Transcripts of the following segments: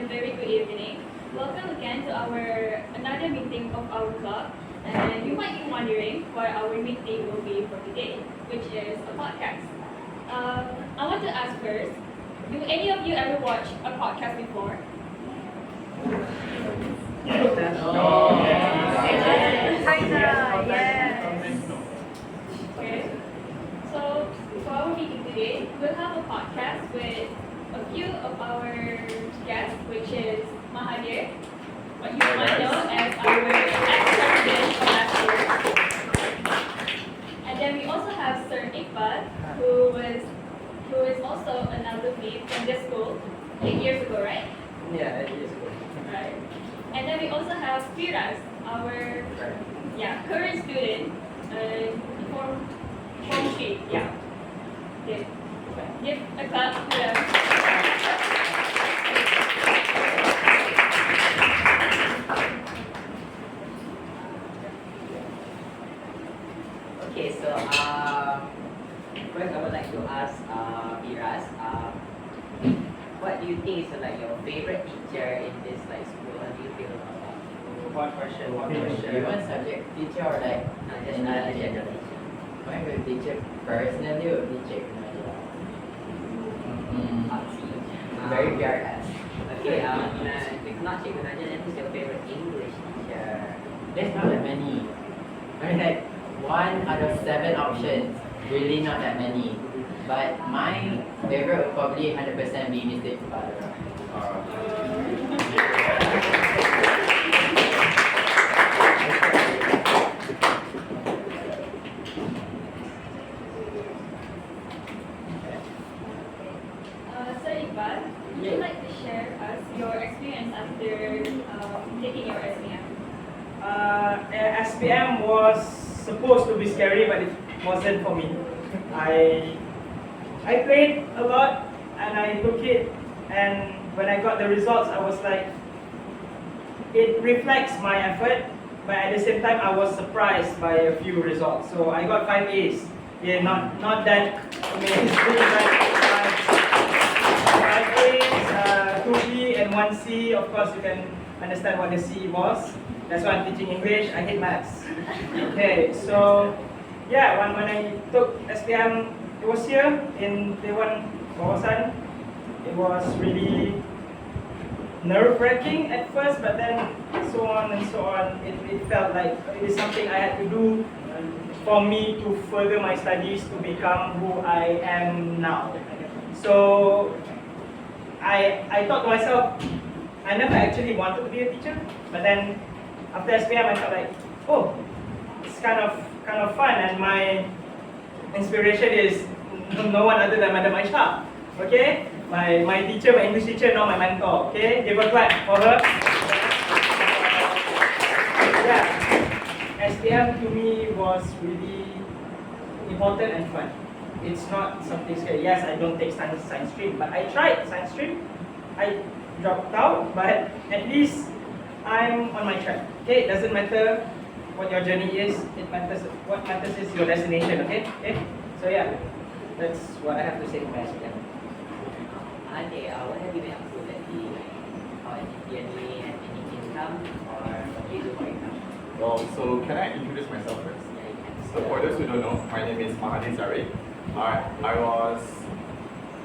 and very good evening. Welcome again to our another meeting of our club. And you might be wondering what our meeting will be for today, which is a podcast. I want to ask first, do any of you ever watch a podcast before? Yes. No. Yes. Okay. So for our meeting today, we'll have a podcast with a few of our guests, which is Mahathir, what you might know as our ex-president of last year. And then we also have Sir Iqbal, who is also an alumni from this school 8 years ago, right? Yeah, 8 years ago. Right. And then we also have Firas, our current student from Street. Yeah. Okay. Give a clap to them. Okay, so first I would like to ask Firas, what do you think is like your favorite teacher in this like school? How do you feel about that? One question. You want subject teacher or like Just another general teacher. my favorite teacher personally would be Cik Nadia. Very PRS. Okay, if not Cikgu Nadia, then who's your favorite English teacher? There's not that many. I mean like 1 out of 7 options. Really not that many. But my favorite would probably 100% be Mr. Iqbal. Sir Iqbal, would you like to share us your experience after taking your SMK? SPM was supposed to be scary, but it wasn't for me. I played a lot and I took it, and when I got the results, I was like, it reflects my effort, but at the same time, I was surprised by a few results. So I got 5 A's. Yeah, not that amazing, but 5 A's, 2 B and 1 C. Of course, you can understand what the C was. That's why I'm teaching English. I hate maths. Okay, so yeah, when I took SPM, it was here in Dewan Kawasan. It was really nerve-wracking at first, but then so on and so on. It felt like it is something I had to do for me to further my studies to become who I am now. So I thought to myself, I never actually wanted to be a teacher, but then after SPM, I felt like, oh, it's kind of fun, and my inspiration is no one other than Madam Aisha. Okay, my teacher, my English teacher, now my mentor. Okay, give a clap for her. Yeah, SPM to me was really important and fun. It's not something scary. Yes, I don't take science stream, but I tried science stream. I dropped out, but at least I'm on my track. Okay, it doesn't matter what your journey is. It matters. What matters is your destination. Okay. So yeah, that's what I have to say to my SPM. Okay, what have you been up to lately? How has it been? Any income or what do you do for income? Well, so can I introduce myself first? Yeah, you can. So for those who don't know, my name is Mahathir. I was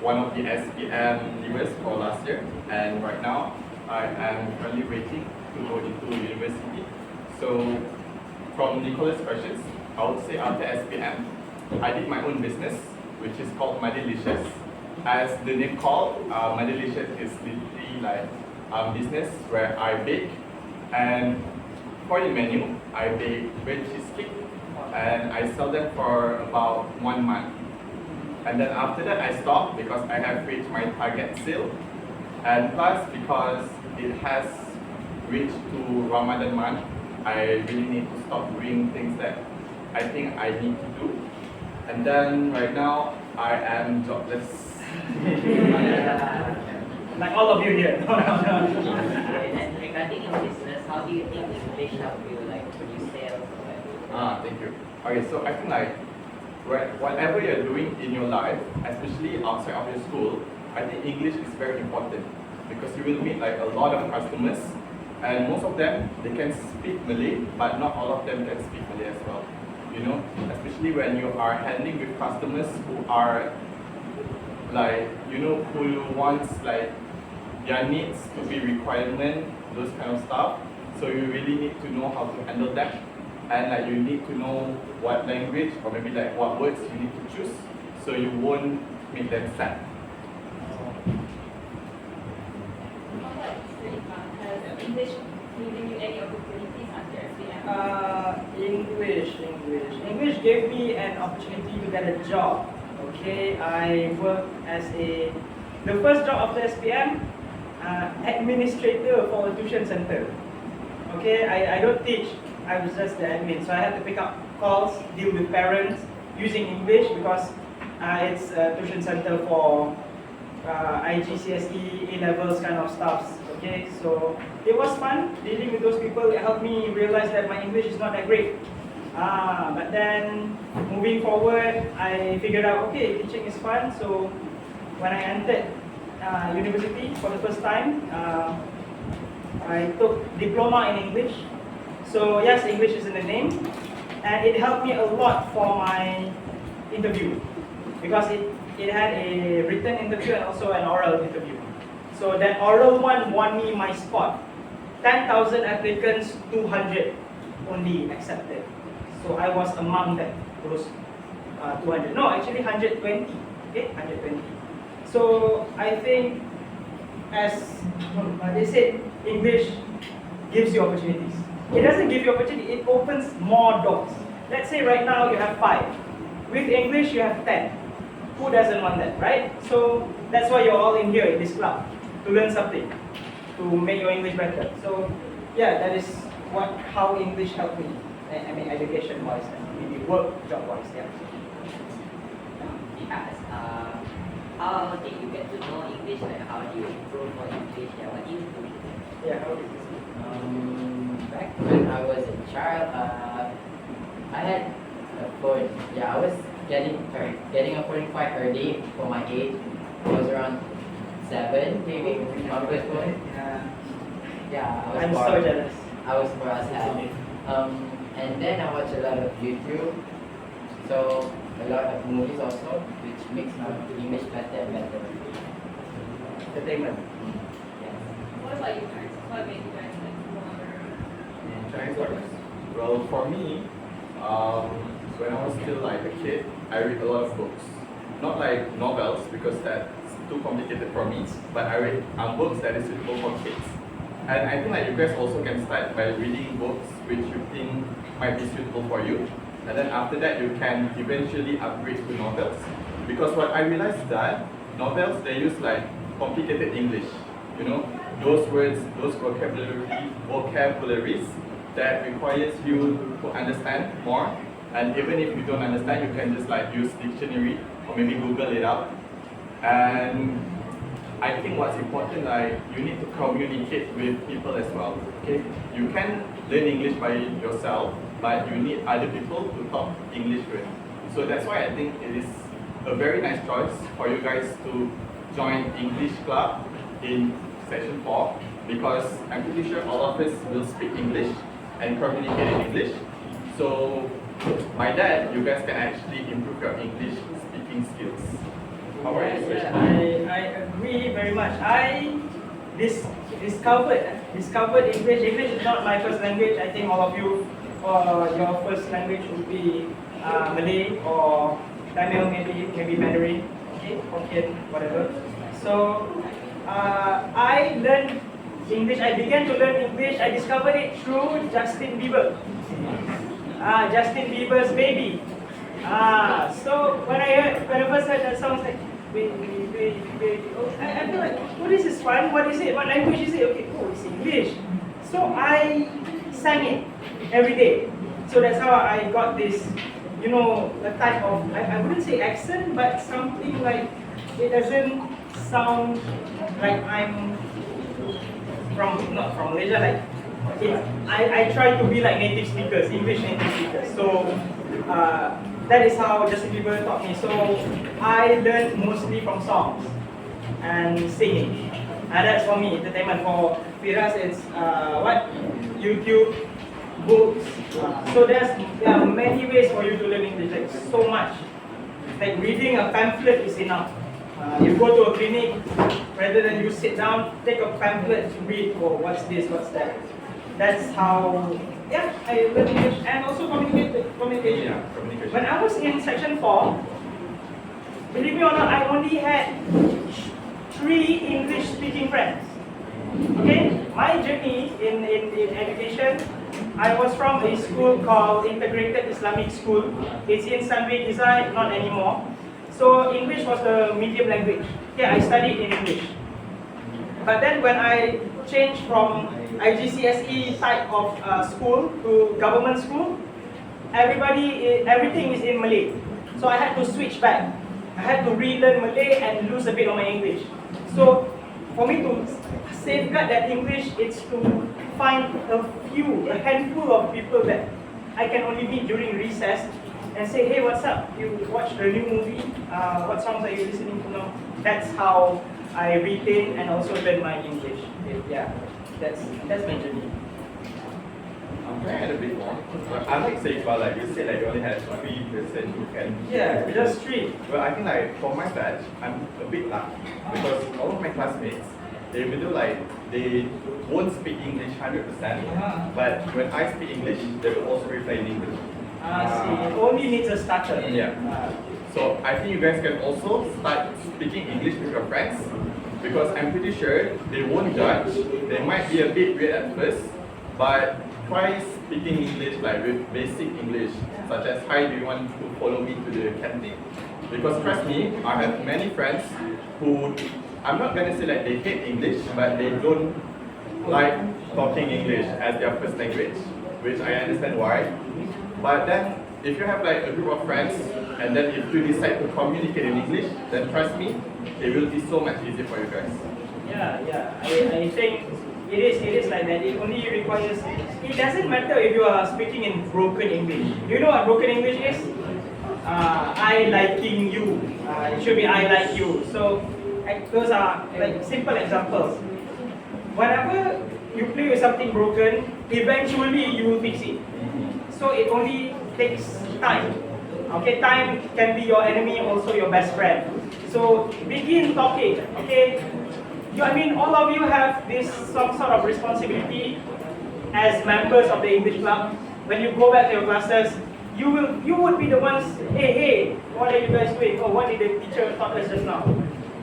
one of the SPM leaders for last year, and right now I am currently waiting to go into university. So from Nicola's questions, I would say after SPM, I did my own business, which is called My Delicious. As the name called, My Delicious is literally like a business where I bake, and for the menu, I bake bread cheesecake, and I sell them for about 1 month. And then after that, I stopped because I have reached my target sale, and plus because it has reached to Ramadan month, I really need to stop doing things that I think I need to do. And then right now, I am jobless. Like all of you here. No. And regarding your business, how do you think English help you like produce sales or whatever? Thank you. Okay, so I think like whatever you're doing in your life, especially outside of your school, I think English is very important. because you will meet like a lot of customers, and most of them they can speak Malay, but not all of them can speak Malay as well. You know, especially when you are handling with customers who are like, you know, who wants like their needs to be requirement, those kind of stuff. So you really need to know how to handle that, and like you need to know what language or maybe like what words you need to choose, so you won't make them sad. How about has English given you any opportunities after SPM? English gave me an opportunity to get a job. Okay, I worked as the first job after SPM, administrator for a tuition center. Okay, I don't teach, I was just the admin, so I had to pick up calls, deal with parents using English because it's a tuition center for IGCSE, A-levels kind of stuff. Okay, so it was fun dealing with those people. It helped me realize that my English is not that great. But then moving forward, I figured out, okay, teaching is fun. So when I entered university for the first time, I took diploma in English. So yes, English is in the name, and it helped me a lot for my interview because it had a written interview and also an oral interview. So that oral one won me my spot. 10,000 applicants, 200 only accepted. So I was among them, those 200. No, actually 120. Okay, 120. So I think, as they said, English gives you opportunities. It doesn't give you opportunity, it opens more doors. Let's say right now you have 5. With English you have 10. Who doesn't want that, right? So that's why you're all in here in this club, to learn something, to make your English better. So yeah, that is how English helped me. I mean, education-wise and maybe work job-wise. Yeah. Yes. How did you get to know English? Like, how do you improve your English? Yeah, what do you do? Yeah. How is this? Back when I was a child, I had a phone. Yeah, I was getting a phone quite early for my age. I was around 7, maybe, my first phone. Yeah, I was I'm bored. so jealous. I was bored as hell. And then I watched a lot of YouTube, so a lot of movies also, which makes my English better and better. Entertainment. Yes. What about you guys? What made you guys like more? Chinese words. Well, for me, when I was still like a kid, I read a lot of books. Not like novels because that's too complicated for me, but I read books that is suitable for kids. And I think like you guys also can start by reading books which you think might be suitable for you. And then after that you can eventually upgrade to novels. Because what I realized is that novels, they use like complicated English. You know, those words, those vocabularies that requires you to understand more. And even if you don't understand, you can just like use dictionary or maybe Google it out. And I think what's important, like you need to communicate with people as well. Okay, you can learn English by yourself, but you need other people to talk English with. So that's why I think it is a very nice choice for you guys to join English Club in session 4, because I'm pretty sure all of us will speak English and communicate in English. So by that, you guys can actually improve your English speaking skills. How are you? I agree very much. I discovered English. English is not my first language. I think all of you, your first language would be Malay or Tamil, maybe Mandarin, okay, Hokkien, whatever. So I learned English. I began to learn English. I discovered it through Justin Bieber. Justin Bieber's Baby. So when I first heard that song, I was like, I feel like, what is this fun? What is it? What language is it? Okay, oh, it's English. So I sang it every day. So that's how I got this, you know, a type of, I wouldn't say accent, but something like, it doesn't sound like I'm not from Malaysia, like, I try to be like native speakers, English native speakers. So that is how Justin Bieber taught me. So I learned mostly from songs and singing. That's for me, entertainment. For Firas, it's what? YouTube, books. So there are many ways for you to learn English, like so much. Like reading a pamphlet is enough. You go to a clinic, rather than you sit down, take a pamphlet to read, oh, what's this, what's that. That's how, I learn English and also communication. Yeah, communication. When I was in section 4, believe me or not, I only had 3 English speaking friends. Okay, my journey in education, I was from a school called Integrated Islamic School. It's in Sunway Design, not anymore. So English was the medium language. Okay, I studied in English. But then when I changed from IGCSE type of school to government school, everything is in Malay. So I had to switch back. I had to relearn Malay and lose a bit of my English. So for me to safeguard that English, it's to find a handful of people that I can only meet during recess and say, hey, what's up? You watched the new movie? What songs are you listening to now? That's how I retain and also learn my English. Yeah, that's my journey. I'm trying at a bit more. I like saying, but like you said, like you only had 3% who can. Yeah, just 3. Well, I think like for my batch, I'm a bit lucky because all of my classmates, they will like they won't speak English 100%, but when I speak English, they will also reply in English. See, only needs a starter. Yeah. So I think you guys can also start speaking English with your friends because I'm pretty sure they won't judge. They might be a bit weird at first, but try speaking English like with basic English, such as hi, do you want to follow me to the canteen? Because trust me, I have many friends who, I'm not gonna say like they hate English, but they don't like talking English as their first language, which I understand why. But then, if you have like a group of friends, and then if you decide to communicate in English, then trust me, it will be so much easier for you guys. Yeah. I think it is like that. It only requires. It doesn't matter if you are speaking in broken English. Do you know what broken English is? I liking you. It should be I like you. So those are like simple examples. Whenever you play with something broken, eventually you will fix it. So it only takes time. Okay, time can be your enemy, also your best friend. So begin talking. Okay, all of you have this some sort of responsibility as members of the English club. When you go back to your classes, you would be the ones. Hey, what are you guys doing? Oh, what did the teacher taught us just now?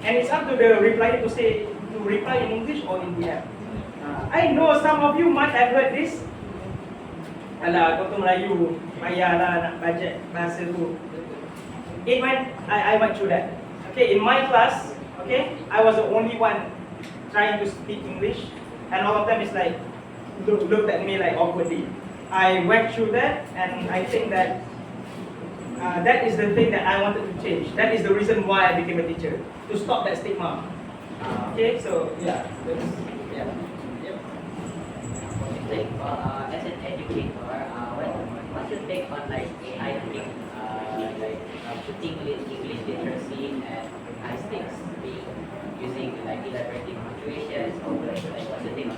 And it's up to the replier to reply in English or in DM. I know some of you might have heard this. Alah, kau tu Melayu, payahlah nak bajet bahasa tu. I went through that. Okay, in my class, okay, I was the only one trying to speak English, and all of them is like looked at me like awkwardly. I went through that, and I think that that is the thing that I wanted to change. That is the reason why I became a teacher, to stop that stigma. Okay, so yeah. Like, as an educator, what's your take on like AI thing, putting English literacy and high stakes being using like elaborative punctuations or like what's your take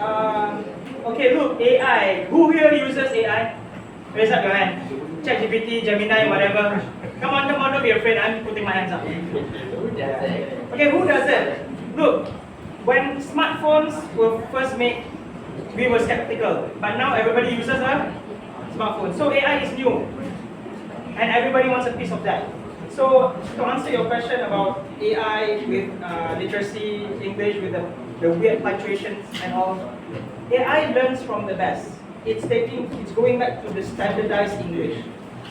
on? Okay, look, AI. Who here uses AI? Raise up your hand. ChatGPT, Gemini, whatever. Come on, don't be afraid. I'm putting my hands up. Okay, who does it? Look, when smartphones were first made, we were skeptical, but now everybody uses a smartphone. So AI is new, and everybody wants a piece of that. So to answer your question about AI with literacy, English with the weird punctuations and all, AI learns from the best. It's going back to the standardized English.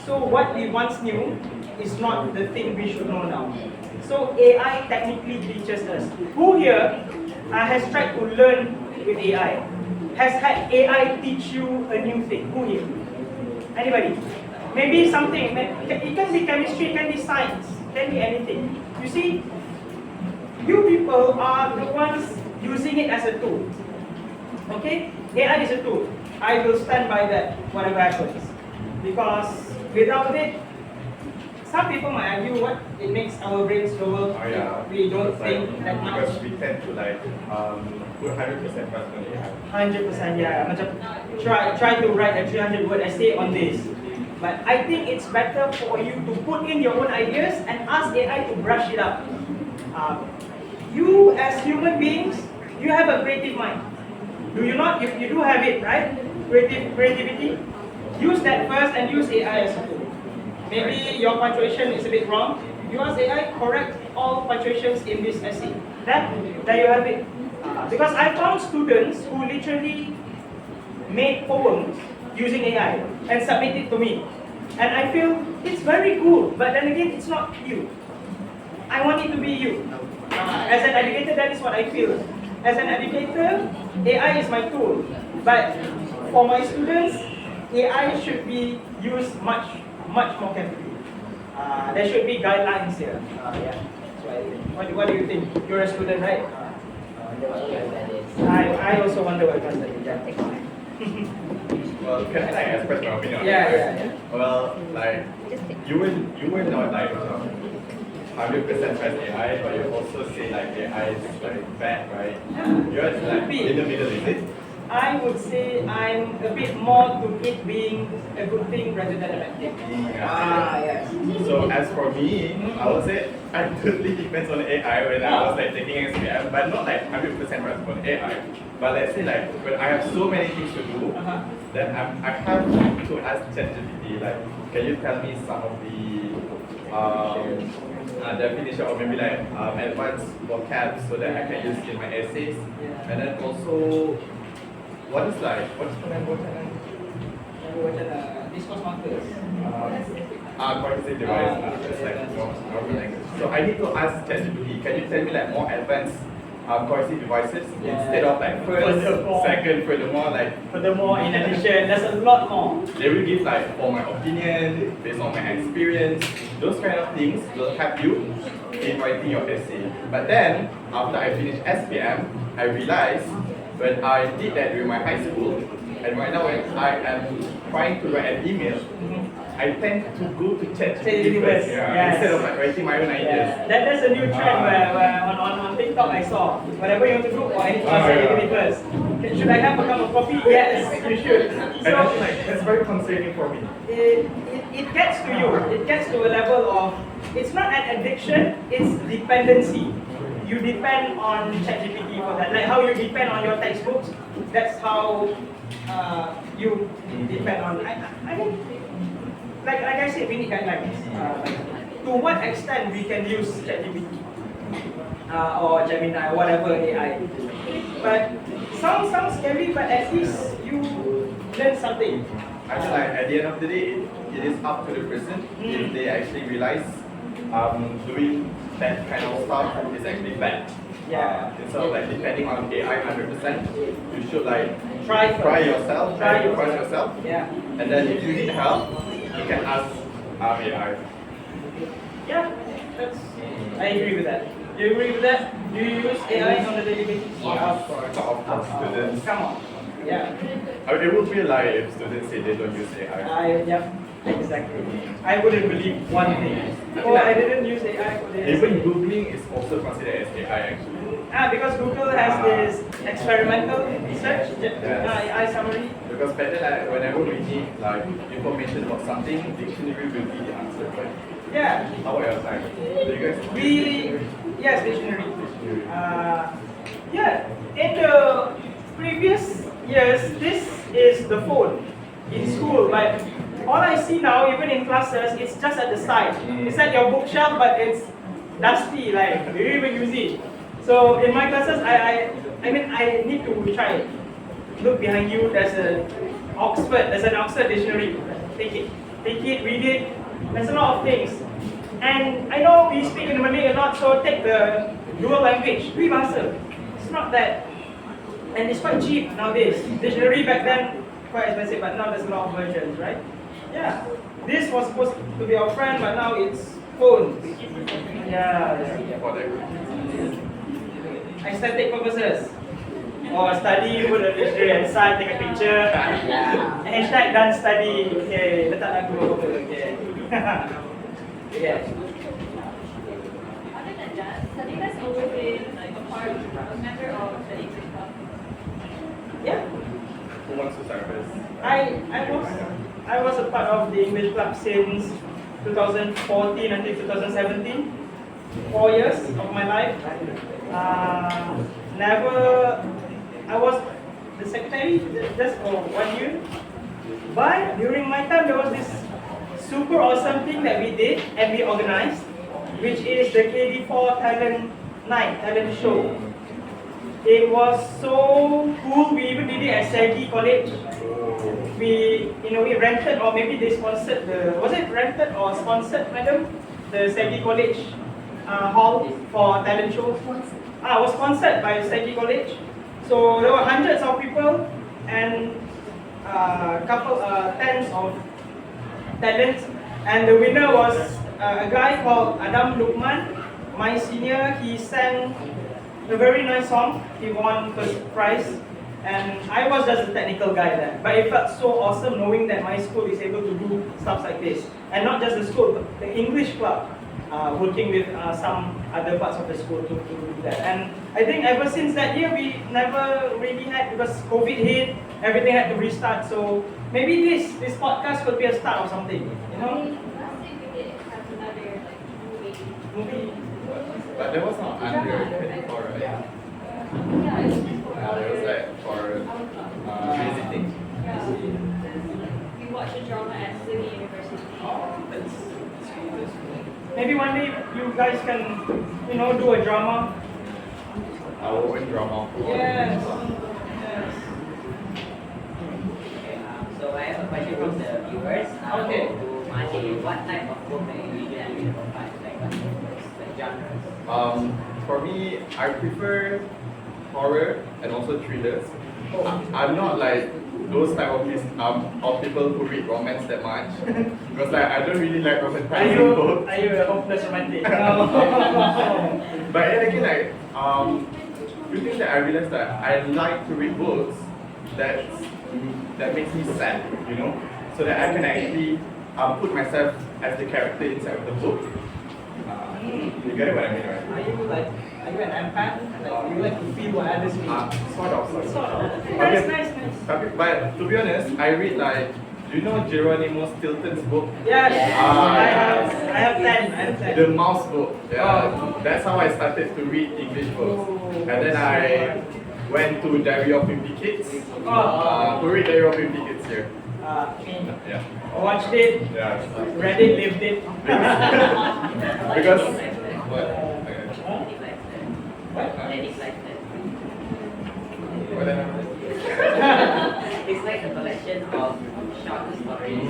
So what we once knew is not the thing we should know now. So AI technically teaches us. Who here has tried to learn with AI? Has had AI teach you a new thing? Who here? Anybody? Maybe something. It can be chemistry, it can be science, it can be anything. You see, you people are the ones using it as a tool. Okay? AI is a tool. I will stand by that, whatever happens. Because without it, some people might argue what it makes our brains slower. Oh yeah. We don't Because, think that much. Because we tend to like put 100% trust on AI. 100%, yeah. Macam try to write a 300-word essay on this. But I think it's better for you to put in your own ideas and ask AI to brush it up. You as human beings, you have a creative mind. Do you not? You do have it, right? Creativity. Use that first and use AI as a tool. Maybe your punctuation is a bit wrong. You ask AI, correct all punctuations in this essay. There you have it. Because I found students who literally made poems using AI and submit it to me. And I feel it's very cool, but then again, it's not you. I want it to be you. As an educator, that is what I feel. As an educator, AI is my tool. But for my students, AI should be used much more carefully. There should be guidelines here. Yeah. What do you think? You're a student, right? I also wonder what class that is. Well, can I like express my opinion on it? Yeah. Well, like you will not like 100% trust AI, but you also say like AI is like bad, right? You're like in the middle, is it? I would say I'm a bit more to it being a good thing rather than a bad thing. Yes. So as for me, I would say I totally depends on AI when I was like taking SPM, but not like 100% trust on AI. But let's say like when I have so many things to do, then I have to ask ChatGPT like, can you tell me some of the definition or maybe like advanced vocab so that I can use in my essays, and then also what's Discourse markers. cognitive device, just like normal language. So I need to ask ChatGPT, can you tell me like more advanced cognitive devices instead of like first, second, Furthermore, in addition, there's a lot more. They will give like for my opinion, based on my experience, those kind of things will help you in writing your essay. But then, after I finish SPM, I realized when I did that during my high school, and right now when I am trying to write an email, I tend to go to ChatGPT first, instead of like writing my own ideas. That's a new trend where on TikTok I saw. Whatever you want to do, I need to ask ChatGPT first. Should I have a cup of coffee? Yes, you should. And that's like, that's very concerning for me. It gets to you. It gets to a level of, it's not an addiction, it's dependency. You depend on ChatGPT for that. Like how you depend on your textbooks, that's how you depend on. I mean, like I said, we need guidelines. To what extent we can use ChatGPT or Gemini, whatever AI. But sounds scary, but at least you learn something. I feel like at the end of the day, it is up to the person if they actually realize doing that kind of stuff is actually bad. Yeah. Instead of like depending on AI 100%, you should like Try yourself, Try to trust yourself. Yeah. And then if you need help, you can ask AI. Yeah, I agree with that. You agree with that? Do you use AI on a daily basis? Of course, students. Come on. Yeah. It would be a lie if students say they don't use AI. Yep. Exactly. I wouldn't believe one thing. Oh, I didn't use AI for this. Even Googling is also considered as AI actually. Because Google has this experimental search, AI summary. Because better like whenever we need like information about something, dictionary will be the answer, right? Yeah. How about your side? Do you guys Yes, dictionary. Yeah. In the previous years, this is the phone in school, but all I see now, even in classes, it's just at the side. It's at your bookshelf, but it's dusty. Like, do you even use it? So in my classes, I mean, I need to try it. Look behind you. There's an Oxford dictionary. Take it, read it. There's a lot of things. And I know we speak in Malay a lot, so take the dual language, three bahasa. It's not that, and it's quite cheap nowadays. Dictionary back then quite expensive, but now there's a lot of versions, right? Yeah. This was supposed to be our friend, but now it's phone. Yeah. for that? Aesthetic purposes. Or study, put a dictionary inside, take a picture. Hashtag done study. Okay, letak lagu apa-apa. Okay. Yes. Other than that, have you guys always been like a part of a member of the English club? Yeah. Who wants to start first? I was a part of the English club since 2014 until 2017. 4 years of my life. I was the secretary just for 1 year. But during my time, there was this super awesome thing that we did and we organized, which is the KD4 Talent Night, talent show. It was so cool. We even did it at SMK College. We rented, or maybe they sponsored was it rented or sponsored, madam? The SMK College hall for talent shows. It was sponsored by SMK College. So there were hundreds of people and tens of talents, and the winner was a guy called Adam Lukman, my senior. He sang a very nice song. He won first prize, and I was just a technical guy there. But it felt so awesome knowing that my school is able to do stuff like this, and not just the school, but the English club, working with some other parts of the school to do that. And I think ever since that year, we never really had, because COVID hit, everything had to restart. So maybe this podcast could be a start of something, you know? Last thing we did have another like Movie. But there was not under 24, right? yeah, it was just for It was like for our club. visiting. Yeah. We watched a drama at Sydney University. Maybe one day you guys can, do a drama. Our own drama. Yes. Okay, so I have a question from the viewers. Okay. To Mahi, what type of book do you usually read? Like what books, like genres? For me, I prefer horror and also thrillers. I'm not like those type of people who read romance that much, because like I don't really like Are romanticizing you books. a hopeless romantic? But then again, like few things that I realized that I like to read books that makes me sad, so that I can actually put myself as the character inside of the book. You get what I mean, right? Are you an empath? Like, you like to feel what others feel? Sort of. Sort of. Okay. Nice. Okay, but to be honest, I read like, do you know Geronimo Stilton's book? Yes, Ah, I have 10. The Mouse book. Yeah, that's how I started to read English books. And then I went to Diary of 50 Kids to read Diary of 50 Kids here. Yeah. Watched it, Yeah. read it, lived it. Because what? Ladies like that. What? It's like a collection of short stories.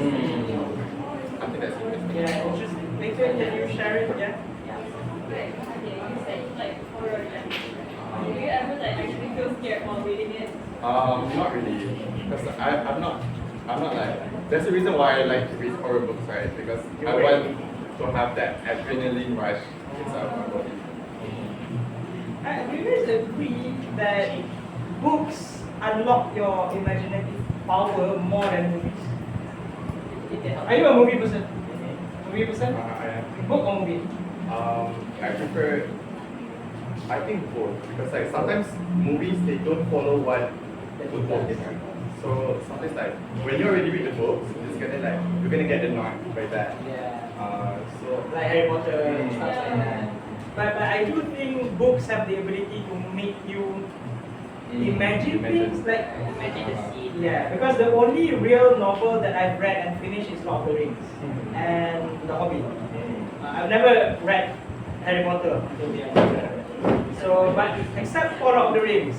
I think that's interesting. Yeah, interesting. Later, can you share it? Yeah. Okay, you said like horror and do you ever like actually feel scared while reading it? Not really, because I'm not like. That's the reason why I like to read horror books, right? Because I want to have that adrenaline rush inside of my body. Do you guys agree that books unlock your imaginative power more than movies? Are you a movie person? Movie person? I am. Book or movie? I prefer. I think both, because like sometimes movies they don't follow what the book is. So sometimes like when you already read the books, you're gonna get annoyed by that. Yeah. So Like Harry Potter and stuff Yeah. like that. But I do think books have the ability to make you imagine things like. Imagine the scene. Yeah, because the only real novel that I've read and finished is Lord of the Rings and The Hobbit. I've never read Harry Potter until the end. So, but except for Lord of the Rings,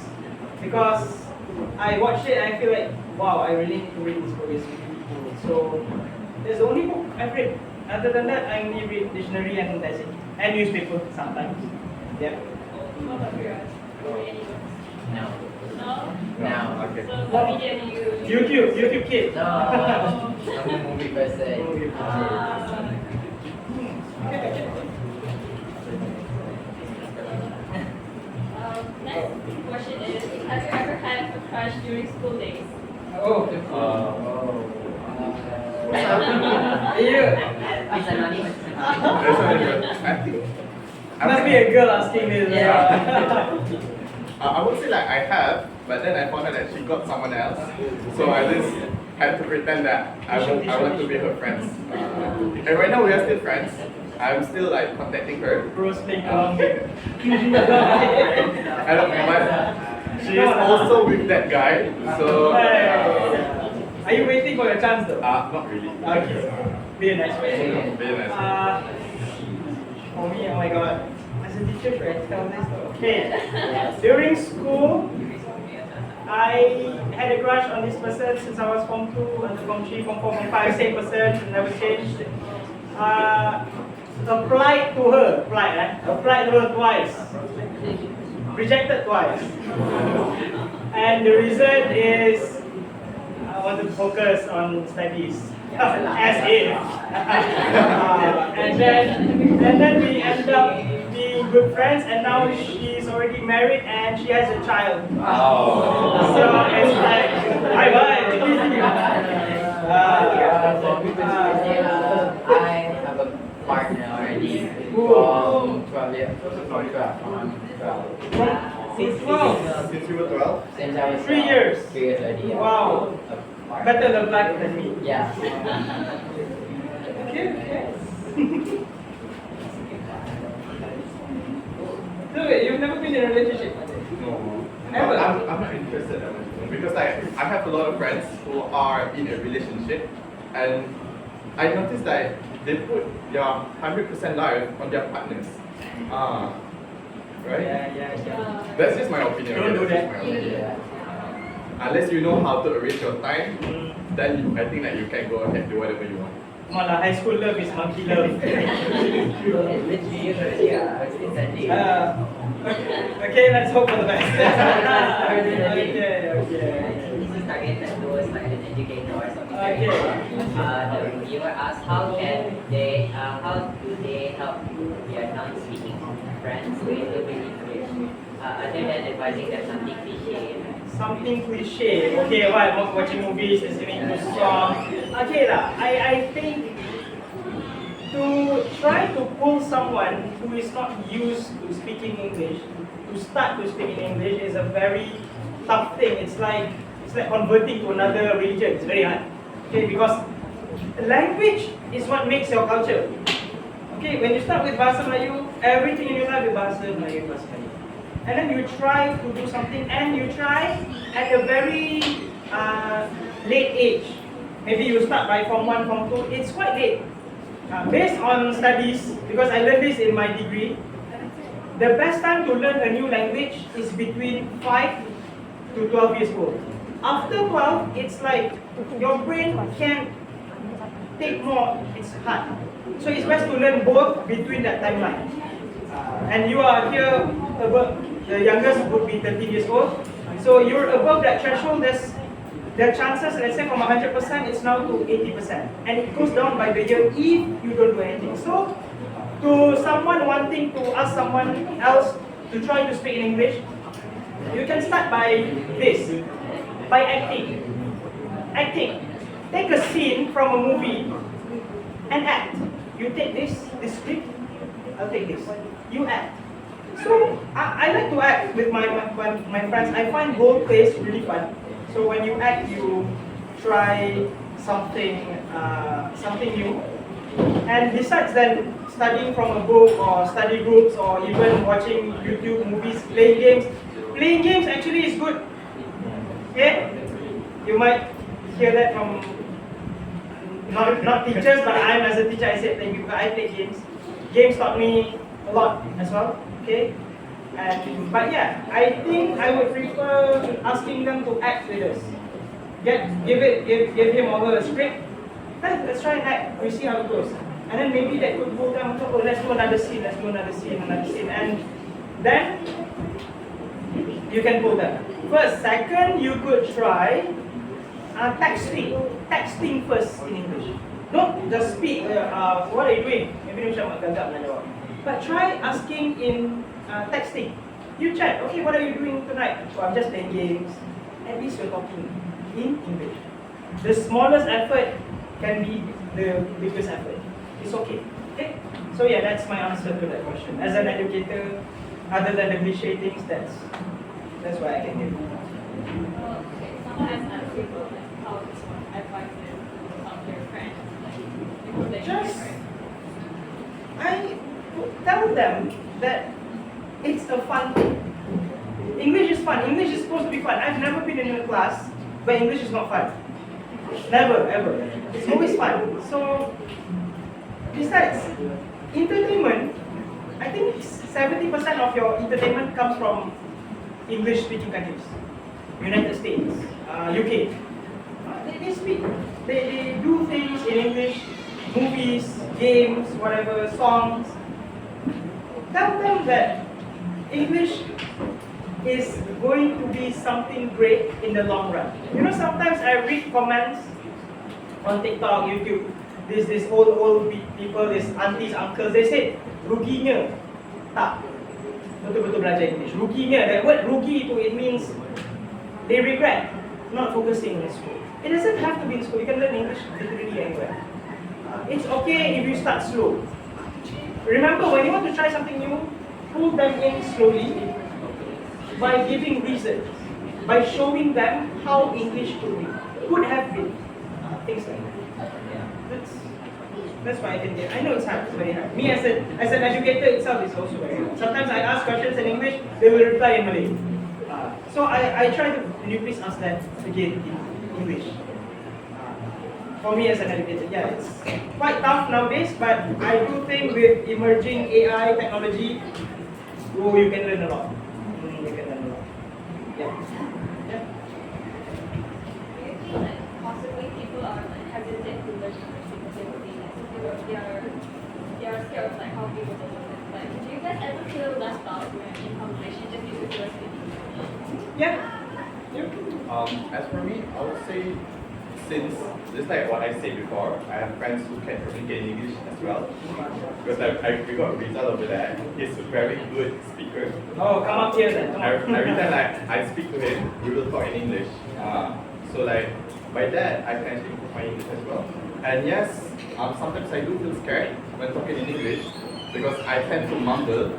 because I watched it and I feel like, wow, I really need to read this book. It's really cool. So, that's the only book I've read. Other than that, I only read dictionary and that's it. And newspaper sometimes. Yeah. What about you guys? Do you read any books? No. No? No. Okay. So what media do you YouTube kid. No, I'm a movie person. Movie. Next question is, have you ever had a crush during school days? Oh, Oh. It's anonymous. That's not good. I think. Must be a girl asking this. I would say like I have, but then I found out that she got someone else. So I just had to pretend that I want to be her friends. And right now we are still friends. I'm still like contacting her. Bros playing along. I don't know, but she is also with that guy. So Are you waiting for your chance though? not really. Okay. Be a nice person. Very nice. For me, oh my god. As a teacher, should I tell this? Okay. During school, I had a crush on this person since I was Form 2, until Form 3, Form 4, Form 5, same person, never changed. Applied to her, applied to her twice. Rejected twice. And the reason is I want to focus on studies. As if. And then we ended up being good friends, and now she's already married and she has a child. Oh. So it's like, bye bye. I have a partner already from 12 years. From 12. Since you were 12? Since I was 3 years. 3 years already. Yeah. Wow. Better than black than me. Yeah. Okay. So wait, you've never been in a relationship? No. Ever? I'm not interested because like I have a lot of friends who are in a relationship, and I noticed that they put their 100% life on their partners. Right? Yeah. That's just my opinion. Don't do That's just that. my opinion. Yeah. Unless you know how to arrange your time, then I think that you can go ahead and do whatever you want. Malah high school love is monkey love. Okay, let's hope for the best. Okay. This is targeted towards like an educator or something. Okay. The viewer asked how do they help their non-speaking friends to improve in English other than advising them something cliche. Something cliche. Okay, what? Watching movies, listening to songs. Okay lah. I think to try to pull someone who is not used to speaking English to start to speak in English is a very tough thing. It's like converting to another religion. It's very hard. Okay, because language is what makes your culture. Okay, when you start with Bahasa Melayu, everything in your life is Bahasa Melayu. And then you try to do something, and you try at a very late age. Maybe you start by Form 1, Form 2, it's quite late. Based on studies, because I learned this in my degree, the best time to learn a new language is between 5 to 12 years old. After 12, it's like your brain can't take more, it's hard. So it's best to learn both between that timeline. And you are here above, the youngest would be 13 years old. So you're above that threshold, the chances, let's say from 100%, it's now to 80%. And it goes down by the year if you don't do anything. So to someone wanting to ask someone else to try to speak in English, you can start by this, by acting. Acting. Take a scene from a movie and act. You take this script, I'll take this. You act. So I like to act with my friends. I find role plays really fun. So when you act, you try something new. And besides then studying from a book or study groups or even watching YouTube movies, playing games. Playing games actually is good. Okay? You might hear that from not teachers, but I'm as a teacher, I said thank you because I play games. Games taught me a lot as well. Okay? But yeah, I think I would prefer asking them to act with us. Give him or her a script. Let's try and act. We see how it goes. And then maybe that could pull them to, oh, let's do another scene, and then you can pull them. First, second, you could try texting first in English. Don't just speak. What are you doing? Maybe macam agak nak jawab. But try asking in texting. You chat. Okay, what are you doing tonight? So I'm just playing games. At least you're talking in English. The smallest effort can be the biggest effort. It's okay. Okay? So yeah, that's my answer to that question. As an educator, other than the cliche things, that's what I can give. Well, okay, someone has asked you about like how this one advises to help your friends, like people that you Just- different. I tell them that it's a fun thing. English is fun. English is supposed to be fun. I've never been in a class where English is not fun. Never, ever. It's always fun. So, besides, entertainment, I think 70% of your entertainment comes from English-speaking countries. United States, UK. They speak. They do things in English, movies, games, whatever, songs. Tell them that English is going to be something great in the long run. You know, sometimes I read comments on TikTok, YouTube. This old people, these aunties, uncles, they say, ruginya tak betul-betul belajar English. Ruginya, that word rugi itu, it means they regret not focusing in school. It doesn't have to be in school. You can learn English literally anywhere. It's okay if you start slow. Remember, when you want to try something new, pull them in slowly by giving reasons, by showing them how English could have been. Things like that. That's why I can get. I know it's hard. It's very hard. Me as an educator itself is also very hard. Sometimes I ask questions in English, they will reply in Malay. So I try to. Can you please ask that again in English? For me as an educator, yeah, it's quite tough nowadays. But I do think with emerging AI technology, you can learn a lot. You can learn a lot. Yeah. Yeah. Do you think that possibly people are like hesitant to learn English because they would be like they are scared of like how people will look at it? Like, do you guys ever feel left out when in conversation just because you're speaking English? Yeah. As for me, I would say, since just like what I said before, I have friends who can communicate in English as well. Because we got a result over there. He's a very good speaker. Oh, come up here then. Come on. Every time I speak to him, we will talk in English. So like by that, I can actually improve my English as well. And yes, sometimes I do feel scared when talking in English because I tend to mumble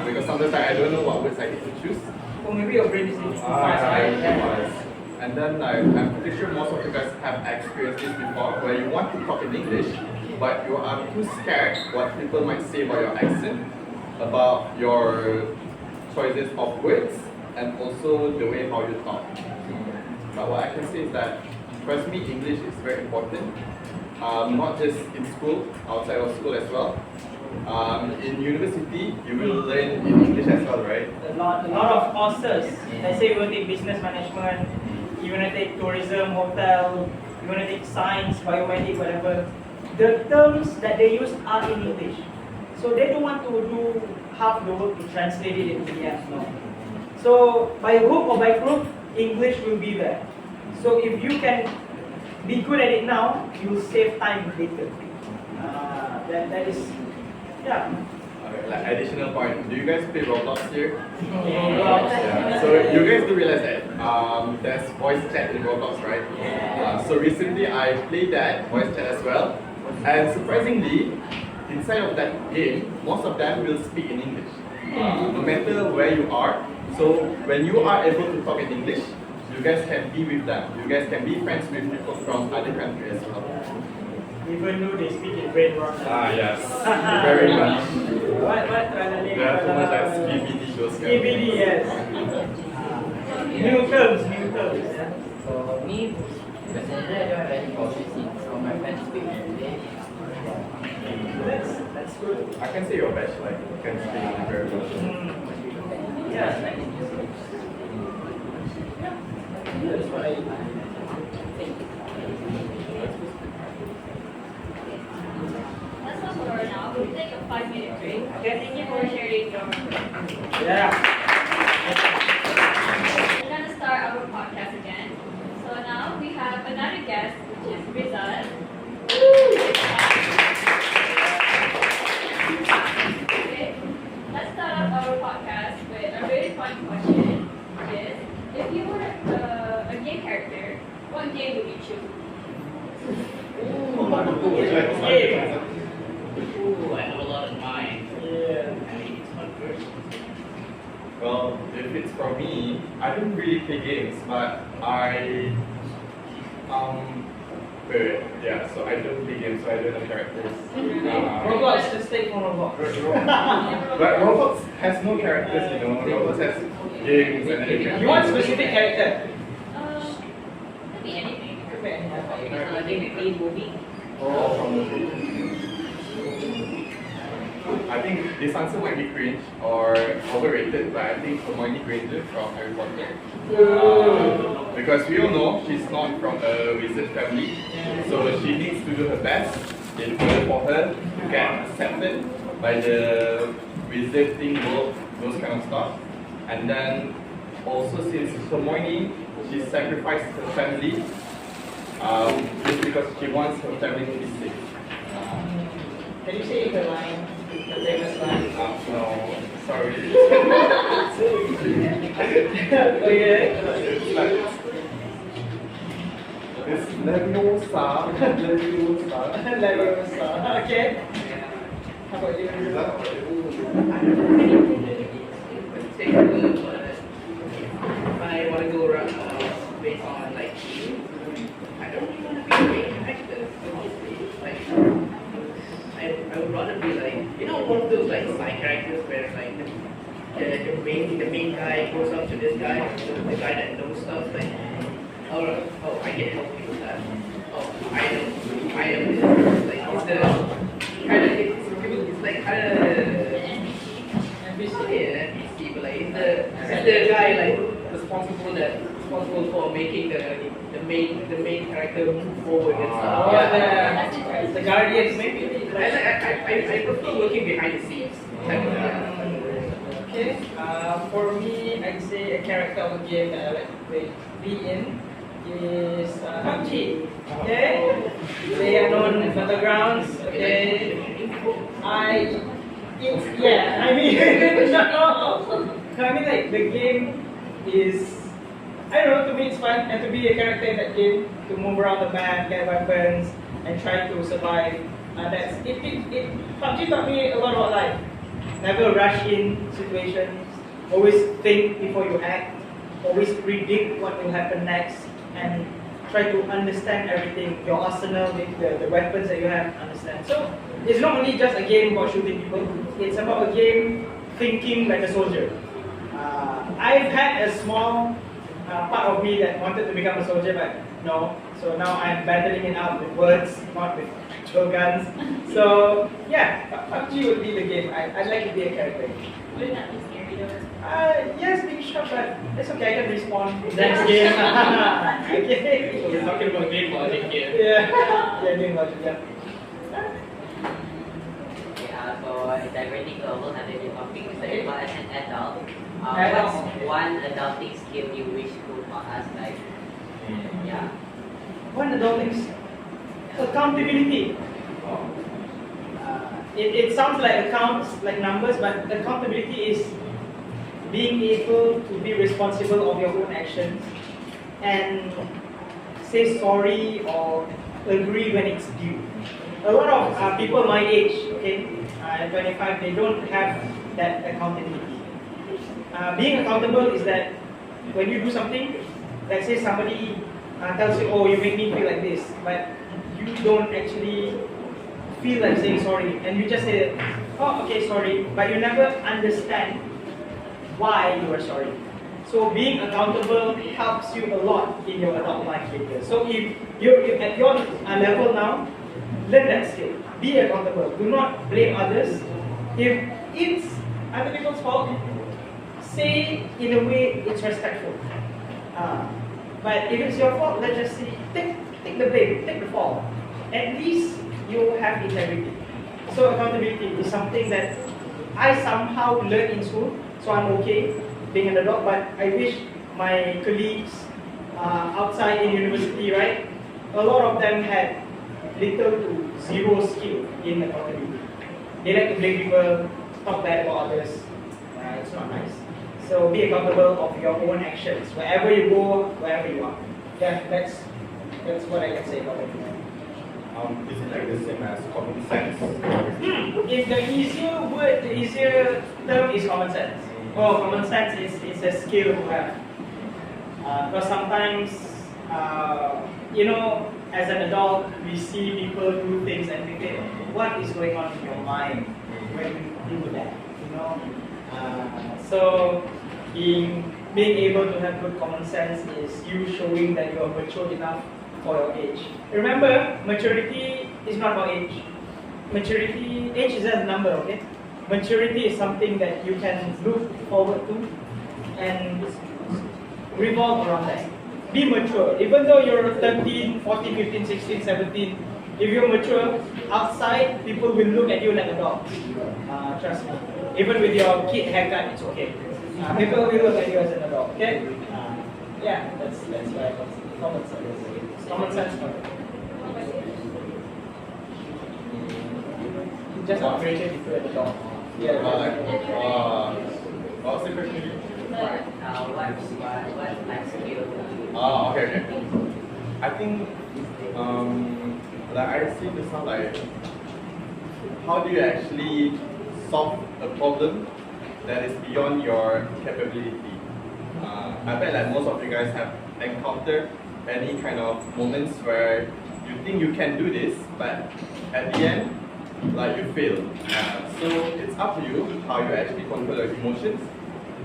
because sometimes I don't know what words I need to choose. Or maybe your brain is too fast, right? Yeah. And then I'm pretty sure most of you guys have experienced this before where you want to talk in English but you are too scared what people might say about your accent, about your choices of words, and also the way how you talk. But what I can say is that, first me, English is very important. Not just in school, outside of school as well. In university, you will learn in English as well, right? A lot of courses. Let's say you want to take business management, you want to take tourism, hotel, you want to take science, biomedic, whatever. The terms that they use are in English. So they don't want to do half the work to translate it in PDF, no. So by hook or by crook, English will be there. So if you can be good at it now, you will save time later. That is, yeah. Okay, like additional point, do you guys play Roblox here? Roblox. Yeah. So you guys do realize that there's voice chat in Roblox, right? So recently I played that voice chat as well, and surprisingly, inside of that game, most of them will speak in English, no matter where you are. So when you are able to talk in English, you guys can be with them. You guys can be friends with people from other countries as well. Even though they speak in red rock. Yes, very much. What? There are too much like skibidi, those kind of KBD, things. yes. New terms. For me, personally, I don't have any culture since all my friends speak English. That's good. I can say your best, like you can speak very well. Yeah. That's what I think. That's all for now. We'll take a 5-minute break. Okay. Thank you for sharing your. Yeah. We're gonna start our podcast again. So now we have another guest, which is Rizal. Okay, let's start off our podcast with a very fun question, which is, if you were a game character, what game would you choose? Game. Ooh, I have a lot in mind. Yeah. I mean, it's fun first. Well, if it's for me, I don't really play games, but I yeah, so I don't play games, so I don't have characters. Roblox, just take one Roblox. But Roblox has no characters, you know. Roblox has games and then you can. You want specific character? Could be anything. I think maybe movie. Oh, from movie. I think this answer might be cringe or overrated, but I think Hermione Granger from Harry Potter. Because we all know she's not from a wizard family, so she needs to do her best in order for her to get accepted by the wizard thing world, those kind of stuff. And then also since Hermione, she sacrificed her family just because she wants her family to be safe. Can you say the line? The famous line? No, sorry. Okay. It's like, it's Leviosa. Leviosa. Okay. How about you? Is that what it is? Take a look, but if I want to go around based on like theme, I don't really want to be a main actor. Like, I would rather be like, you know, one of those like side characters where like the main guy goes up to this guy, the guy that knows stuff, like, oh, I can help you with that. Oh, I am this. Like, it's the kind of, it's like kind of, NPC, but like, it's the guy like responsible for making the main character move forward and stuff. Oh, Yeah. the Guardians, maybe. I prefer working behind the scenes. Okay. For me, I'd say a character of a game that I like to be in is PUBG. Okay. They are known as Battlegrounds. Okay. I mean, no, I mean like the game is. I don't know, to me it's fun, and to be a character in that game, to move around the map, get weapons, and try to survive. PUBG taught me a lot about life. Never rush in situations, always think before you act, always predict what will happen next, and try to understand everything, your arsenal, the weapons that you have, understand. So, it's not only just a game about shooting people, it's about a game thinking like a soldier. I've had a small part of me that wanted to become a soldier, but no. So now I'm battling it out with words, not with actual guns. So yeah, PUBG would be the game. I'd like to be a character. Would not be scary though. Yes, being shot, but it's okay. I can respawn next game. Okay. So we're talking about game logic here. Yeah, game logic. Yeah. So diverting to a whole other new topic. So if as an adult, Adult. what's one adulting skill you wish to taught us? Like, yeah. One adulting accountability. It sounds like accounts, like numbers, but accountability is being able to be responsible of your own actions and say sorry or agree when it's due. A lot of people my age, okay, 25, they don't have that accountability. Being accountable is that when you do something, let's say somebody tells you, oh, you make me feel like this, but you don't actually feel like saying sorry, and you just say, oh, okay, sorry, but you never understand why you are sorry. So being accountable helps you a lot in your adult life later. So if you're at your level now, learn that skill. Be accountable. Do not blame others. If it's other people's fault, say in a way it's respectful. But if it's your fault, let's just say, take the blame, take the fall. At least you have integrity. So accountability is something that I somehow learned in school, so I'm okay being an adult, but I wish my colleagues outside in university, right, a lot of them had little to zero skill in accountability. They like to blame people, talk bad about others. It's not nice. So be accountable of your own actions, wherever you go, wherever you are. Yeah, that's what I can say about it. Is it like the same as common sense? If the easier word, the easier term is common sense. Oh, common sense is a skill to have. Because sometimes, you know, as an adult, we see people do things and we think, what is going on in your mind when you do that? You know. So, being able to have good common sense is you showing that you are mature enough for your age. Remember, maturity is not about age. Maturity, age is just a number, okay? Maturity is something that you can look forward to and revolve around that. Be mature. Even though you're 13, 14, 15, 16, 17, if you're mature, outside, people will look at you like a dog. Trust me. Even with your kid haircut, it's okay. People will look at you as an adult, okay? Yeah, that's right. Common sense. Common sense. Just upgraded into an adult. Yeah. What's the question again? What life skill? Okay. I think, like I see this sound like, how do you actually solve a problem that is beyond your capability? I bet like most of you guys have encountered any kind of moments where you think you can do this, but at the end, like you fail. So it's up to you how you actually control your emotions,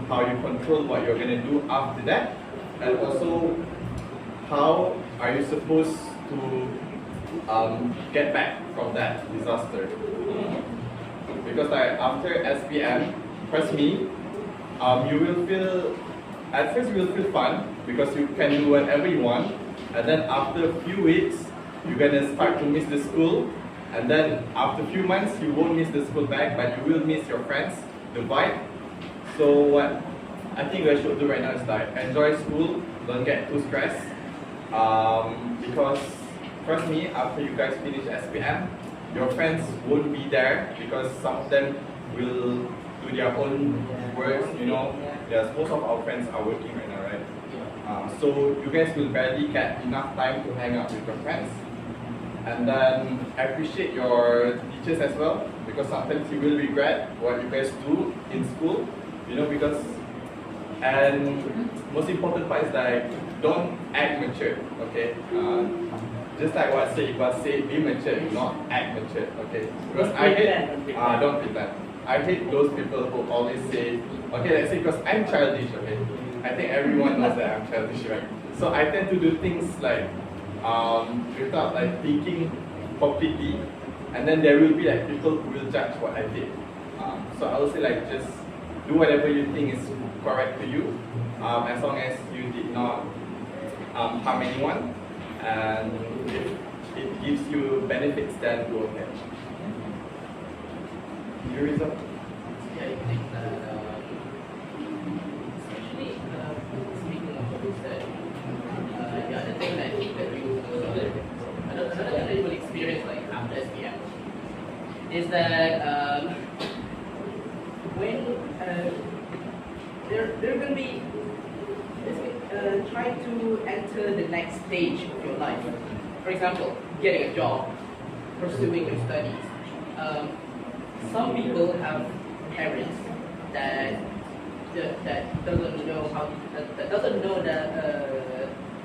how you control what you're gonna do after that, and also how are you supposed to get back from that disaster. Because like after SPM, trust me, you will feel, at first you will feel fun because you can do whatever you want, and then after a few weeks, you're gonna start to miss the school, and then after a few months, you won't miss the school back, but you will miss your friends, the vibe. So what I think we should do right now is like enjoy school, don't get too stressed, because trust me, after you guys finish SPM, your friends won't be there because some of them will do their own works, you know. Yes, most of our friends are working right now, right? So you guys will barely get enough time to hang out with your friends. And then appreciate your teachers as well, because sometimes you will regret what you guys do in school, you know, because, and most important part is like, don't act mature, okay? Just like what Iqbal said, be mature, not act mature, okay? Because I hate, don't pretend. I hate those people who always say, okay, let's say because I'm childish, okay? I think everyone knows that I'm childish, right? So I tend to do things like, without like thinking completely, and then there will be like people who will judge what I did. So I will say like just do whatever you think is correct to you, as long as you did not harm anyone, and if it gives you benefits, then go ahead. Your result? Yeah, I think that, especially speaking of what you said, yeah, the thing that I think that another thing that you will experience like after SPM is that when they're going to be trying to enter the next stage of your life. For example, getting a job, pursuing your studies. Some people have parents that doesn't know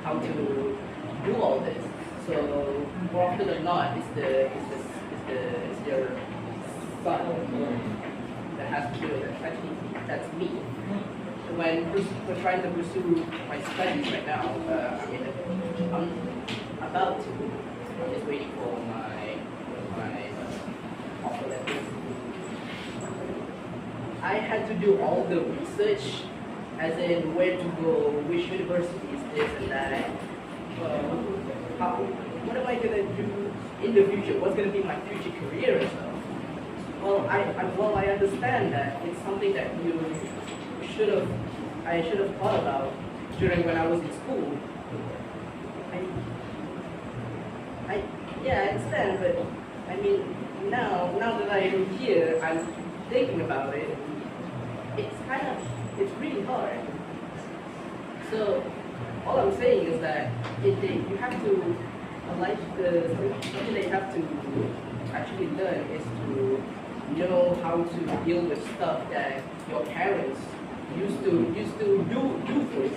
how to do all this. So more often than not, it's their son that has to do it. Actually, that's me. When we're trying to pursue my studies right now, I'm about to. I'm just waiting for my offer letters. I had to do all the research, as in where to go, which universities, this and that. What am I gonna do in the future? What's gonna be my future career and stuff? Well, I understand that it's something that I should have thought about during when I was in school. I understand, but I mean now that I'm here, I'm thinking about it. It's really hard. So all I'm saying is that you have to something that you have to actually learn is to know how to deal with stuff that your parents used to do for you.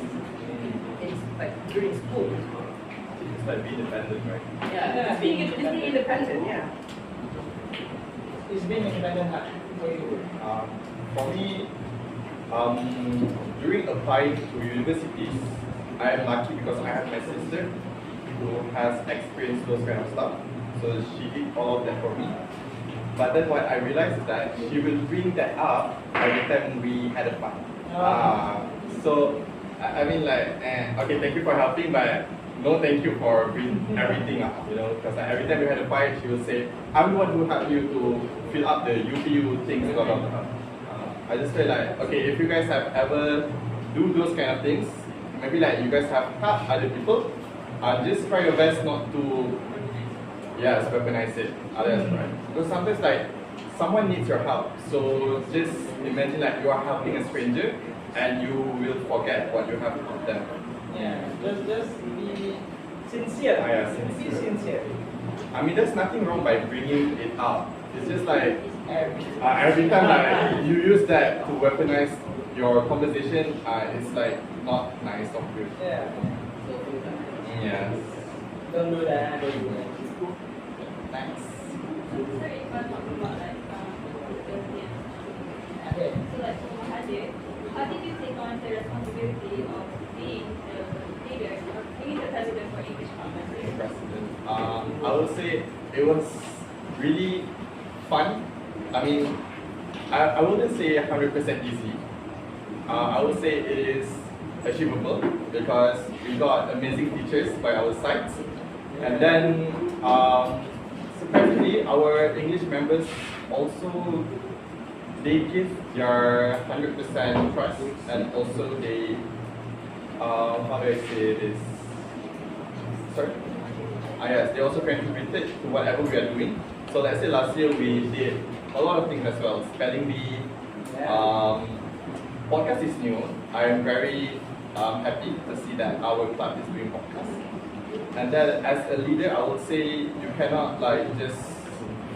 It's like during school. It's like being independent, right? Yeah, just being independent. Yeah. Is being independent hard for you? For me, during applying to universities, I am lucky because I have my sister who has experienced those kind of stuff. So she did all of that for me. But then what I realized is that she will bring that up every time we had a fight. So I mean like, okay, thank you for helping, but no thank you for bringing everything up, you know, because every time we had a fight, she will say, I'm the one who helped you to fill up the UPU things, blah, blah, blah. I just feel like, okay, if you guys have ever do those kind of things, maybe like you guys have helped other people, just try your best not to, yes, weaponize it. That's right. Because sometimes like someone needs your help. So just imagine like you are helping a stranger and you will forget what you have taught them. Yeah, just be sincere. Yeah, Be sincere. I mean, there's nothing wrong by bringing it up. It's just like every time like, you use that to weaponize your conversation, it's like not nice of you. Yeah. Yes. Don't do that. Thanks. Sorry if I'm talking about like European. Okay. So like for Mahathir, how did you take on the responsibility of being the leader or being the president for English Conference? President. I would say it was really fun. I mean, I wouldn't say 100% easy. I would say it is achievable because we got amazing teachers by our side. And then, surprisingly, our English members also, they give their 100% trust, and also they, how do I say this? Sorry? Yes, they also contributed to whatever we are doing. So let's say last year we did a lot of things as well. Spelling bee, podcast is new. I am very happy to see that our club is doing podcast. And then as a leader, I would say you cannot like just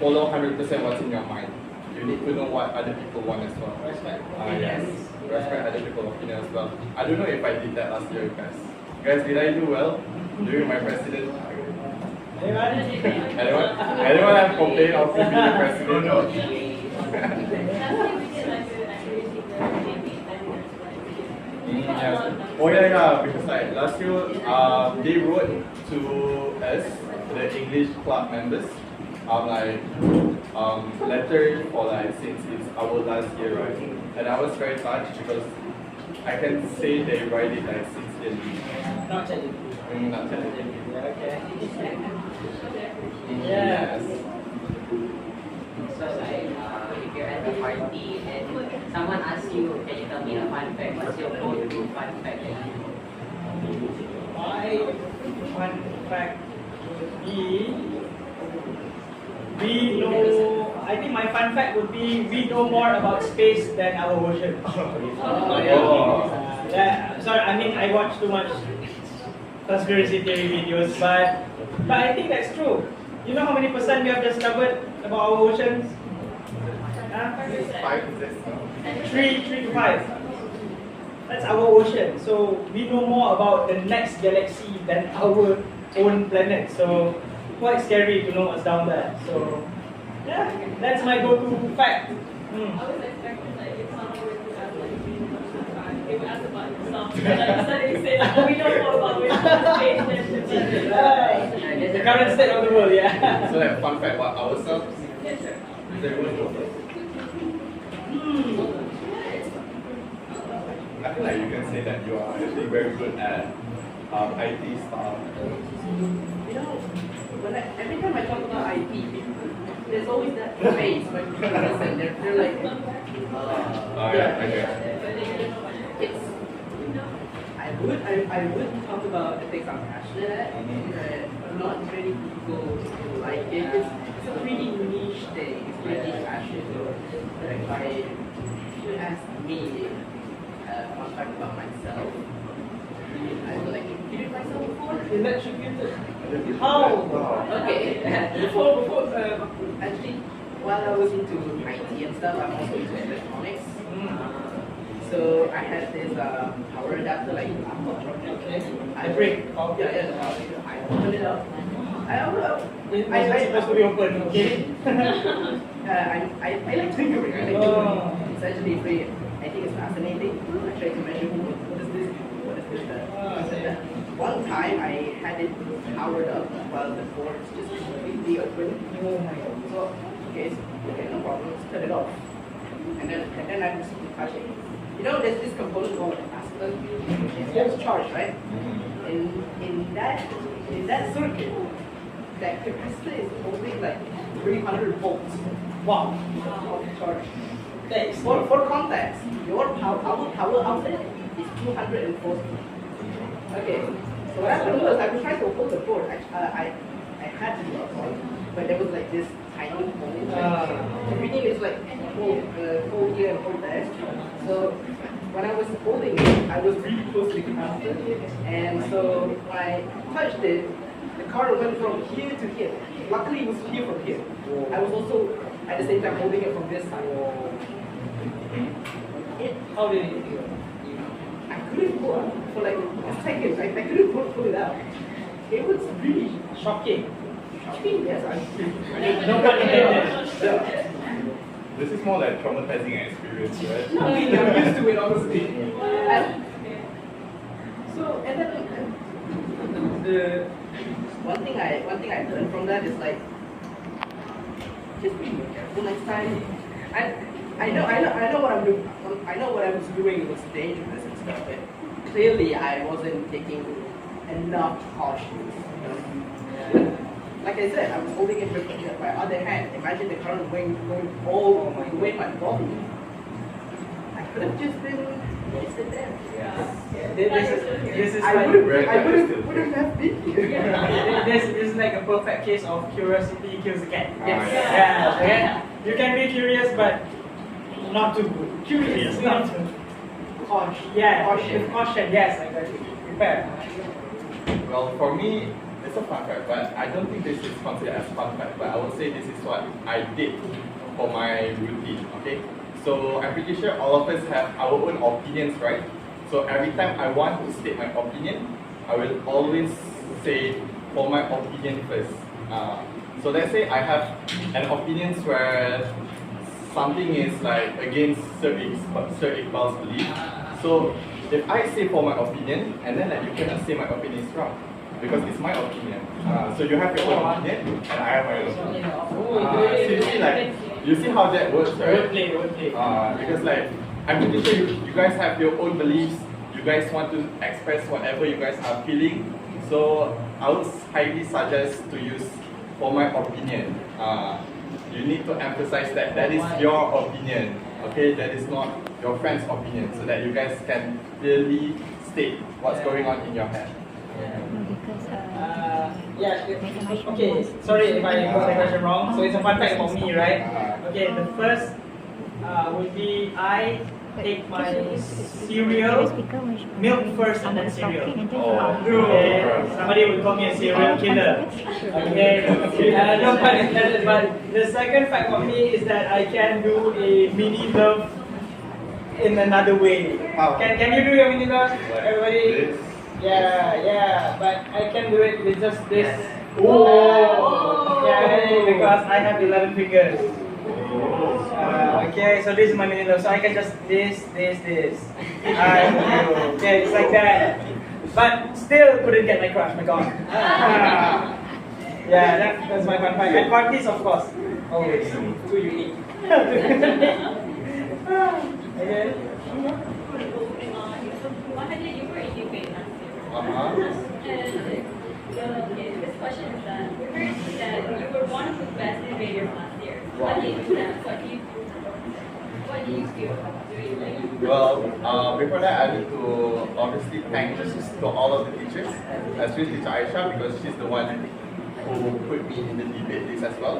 follow 100% what's in your mind. You need to know what other people want as well. Respect. Yes, respect other people's opinion as well. I don't know if I did that last year, guys. Guys, did I do well during my president? Anyone? Anyone have complained of me being the president? No. Last year we did like an accuracy campaign Yes. Oh yeah, because like last year, they wrote to us, the English club members, letter for like since it's our last year, right? And I was very touched because I can say they write it like sincerely. Not technically. Not technically. Okay. Yes. So like, if you're at a party and someone asks you, can you tell me a fun fact? What's your go-to fun fact? My fun fact would be we know. I think my fun fact would be we know more about space than our ocean. Yeah. Sorry, I mean I watch too much conspiracy theory videos, but I think that's true. You know how many percent we have discovered about our oceans? 5 to 6. 3 to 5. That's our ocean. So we know more about the next galaxy than our own planet. So quite scary to know what's down there. So yeah, that's my go-to fact. I was expecting like if someone were to ask like they would ask about yourself. Like suddenly say like, oh, we know more about space than The current state of the world, yeah. So like fun fact about ourselves. Yes, sir. Is everyone know first? I feel like you can say that you are actually very good at IT stuff. You know, every time I talk about IT, there's always that face when people listen. They're like, Yeah, okay. it's. I would talk about the things I'm passionate at, but not many people like it. It's a pretty niche thing. It's pretty niche passion. But if you ask me fun fact about myself, I would like introduce myself before. electrocuted. How? Okay. Actually, while I was into IT and stuff, I'm also into electronics. So I had this power adapter like I break. Yeah. I opened it up. I supposed to be open, okay? I like tinkering. I like tinkering. It's actually pretty. I think it's fascinating. I try to measure what is this, what is this. One time I had it powered up while the board is just completely open. Oh my god. So okay, no problem. Let's turn it off. And then I'm just touching. You know, there's this component called a capacitor. It holds charge, right? In that circuit, that capacitor is holding like 300 volts. Wow. Of charge. Thanks. For context, your power outlet is 240. Okay. So what happened was I was trying to hold the board. I had the gloves on, but there was like this tiny hole. Everything is like hold here and hold there. So when I was holding it, I was really close to the capacitor, and so when I touched it, the current went from here to here. Luckily, it was here from here. I was also at the same time holding it from this side. How did it feel? I couldn't pull for like a second. I couldn't pull it out. It was really Shocking. shocking. Yes, No pun intended. This is more like traumatizing experience, right? No, I'm used to it, honestly. So, and then the one thing I learned from that is like just be more careful next time. I know what I'm doing. I know what I was doing was dangerous and stuff, but clearly I wasn't taking enough cautions. Like I said, I was holding it with my other hand. Imagine the current going all the way my body. I could have just been wasted there. This is I like wouldn't have been here. this is like a perfect case of curiosity kills the cat. Yes. Yeah. Okay. You can be curious, but not too good. Curious, not too. Caution. Yeah. Caution. With caution. Yes. Exactly. Prepare. Well, for me, it's a fun fact, but I don't think this is considered as fun fact, but I would say this is what I did for my routine, okay? So I'm pretty sure all of us have our own opinions, right? So every time I want to state my opinion, I will always say for my opinion first. So let's say I have an opinion where something is like against Sir Iqbal's belief. So if I say for my opinion, and then like you cannot say my opinion is wrong, because it's my opinion. So you have your own opinion, and I have my own opinion. So you see, like, you see how that works, right? Wordplay. Because like, I'm pretty sure you guys have your own beliefs. You guys want to express whatever you guys are feeling. So I would highly suggest to use for my opinion. You need to emphasize that that is your opinion, okay? That is not your friend's opinion, so that you guys can clearly state what's going on in your head. Okay, sorry if I got the question wrong. So it's a fun fact about me, right? Okay, the first would be I take my cereal, milk first and then cereal. Okay, somebody would call me a serial killer. Okay, no pun intended. But the second fact for me is that I can do a mini love in another way. Can you do your mini love, everybody? Yeah, but I can do it with just this. Yeah, because I have 11 fingers. Okay, so this is my mini love. So I can just this. Okay, it's like that. But still couldn't get my crush. My God. Yeah, that's my fun fact. And parties, of course, always too unique. Okay. And this question is that we heard that you were one of the best innovators last year. What do you do that? What do you feel? Well, before that, I need to obviously thank to all of the teachers, especially teacher Aisha, because she's the one who put me in the debate list as well.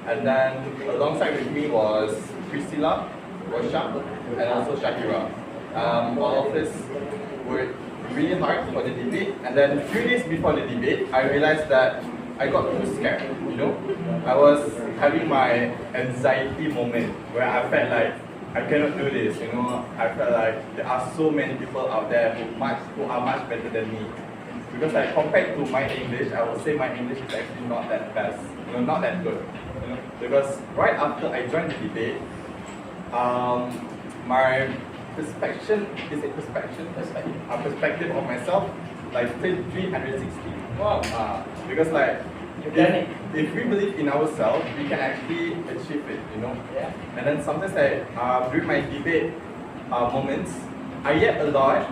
And then alongside with me was Priscilla, Rosha, and also Shakira. All of us were really hard for the debate, and then a few days before the debate, I realized that I got too scared, you know. I was having my anxiety moment where I felt like I cannot do this, you know. I felt like there are so many people out there who are much better than me. Because like compared to my English, I would say my English is actually not that best, you know, not that good. You know? Because right after I joined the debate, my perspective of myself like 360. Wow. Because like You've done it. if we believe in ourselves, we can actually achieve it, you know. Yeah. And then sometimes like during my debate moments, I yet a lot.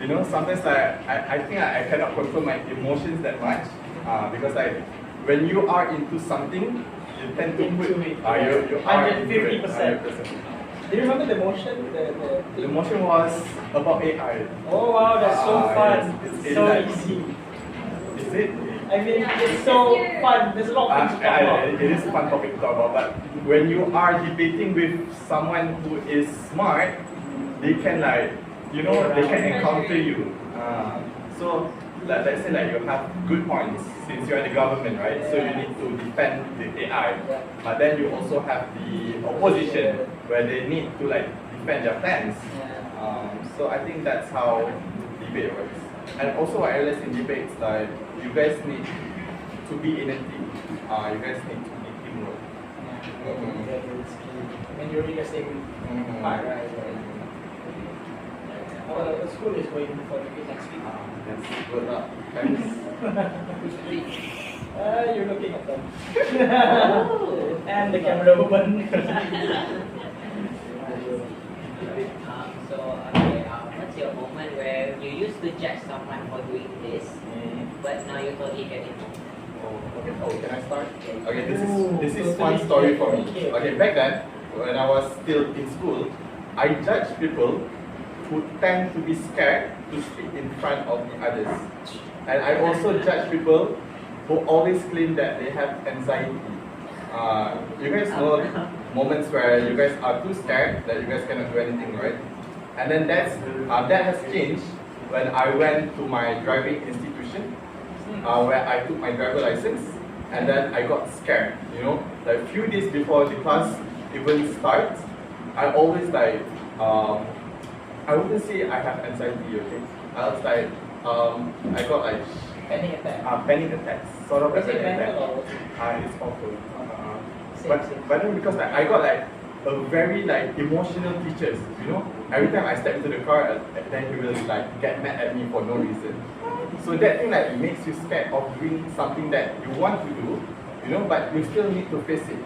You know, sometimes like I think I cannot control my emotions that much because like when you are into something, you tend to put Into it. you are into it 150%. 100%. Do you remember the motion? The motion was about AI. Oh wow, that's so fun. it's so like- easy. Is it? I mean, it's so fun. There's a lot of things to talk about. It is a fun topic to talk about, but when you are debating with someone who is smart, they can like, you know, they can encounter you. So let's say like you have good points since you're the government, right? So you need to defend the AI, but then you also have the opposition where they need to like defend their plans. So I think that's how debate works. And also I realized in debates like you guys need to be in a team. You guys need to be teamwork. When you're in the same part, right? The school is going for the next week. Yes, good luck. Thanks. You're looking at them. And the camera woman. What's your moment where you used to judge someone for doing this, but now you totally get it wrong? Oh, can I start? Okay, this is one story for me. Okay, back then, when I was still in school, I judged people who tend to be scared to speak in front of the others. And I also judge people who always claim that they have anxiety. You guys know moments where you guys are too scared that you guys cannot do anything, right? And then that has changed when I went to my driving institution, where I took my driver license, and then I got scared. You know, like a few days before the class even starts, I always like I wouldn't say I have anxiety. Okay, I was like I got like Panic attack. panic attacks, sort of Is like it an attack. mental or? It's awful. Same. But then because like, I got like a very like emotional teachers, you know. Every time I step into the car, then he will like get mad at me for no reason. So that thing like makes you scared of doing something that you want to do, you know, but you still need to face it.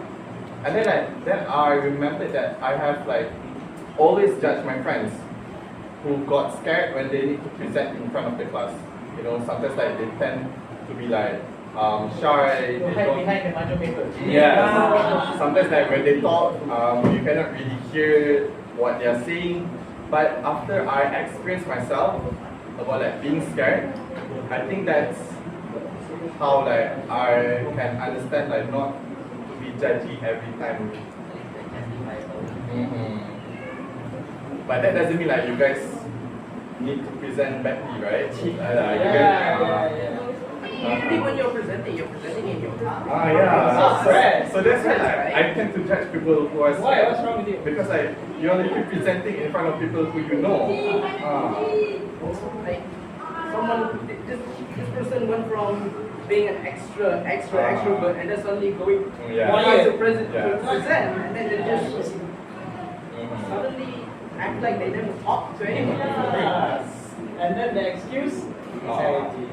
And then I remembered that I have like always judged my friends who got scared when they need to present in front of the class. You know, sometimes like they tend to be like shy. You they hide don't- behind the module paper. Yeah. Sometimes like when they talk, you cannot really hear what they are saying. But after I experienced myself about like being scared, I think that's how like I can understand like not to be judgy every time. But that doesn't mean like you guys need to present badly, right? Usually when you're presenting in your class. Yeah. So that's why like, I tend to judge people who are Why? What's wrong with you? because like you're literally presenting in front of people who you know. Like someone, this person went from being an extrovert and then suddenly going to present, and then they just suddenly act like they never talk to anyone. And then the excuse? Anxiety.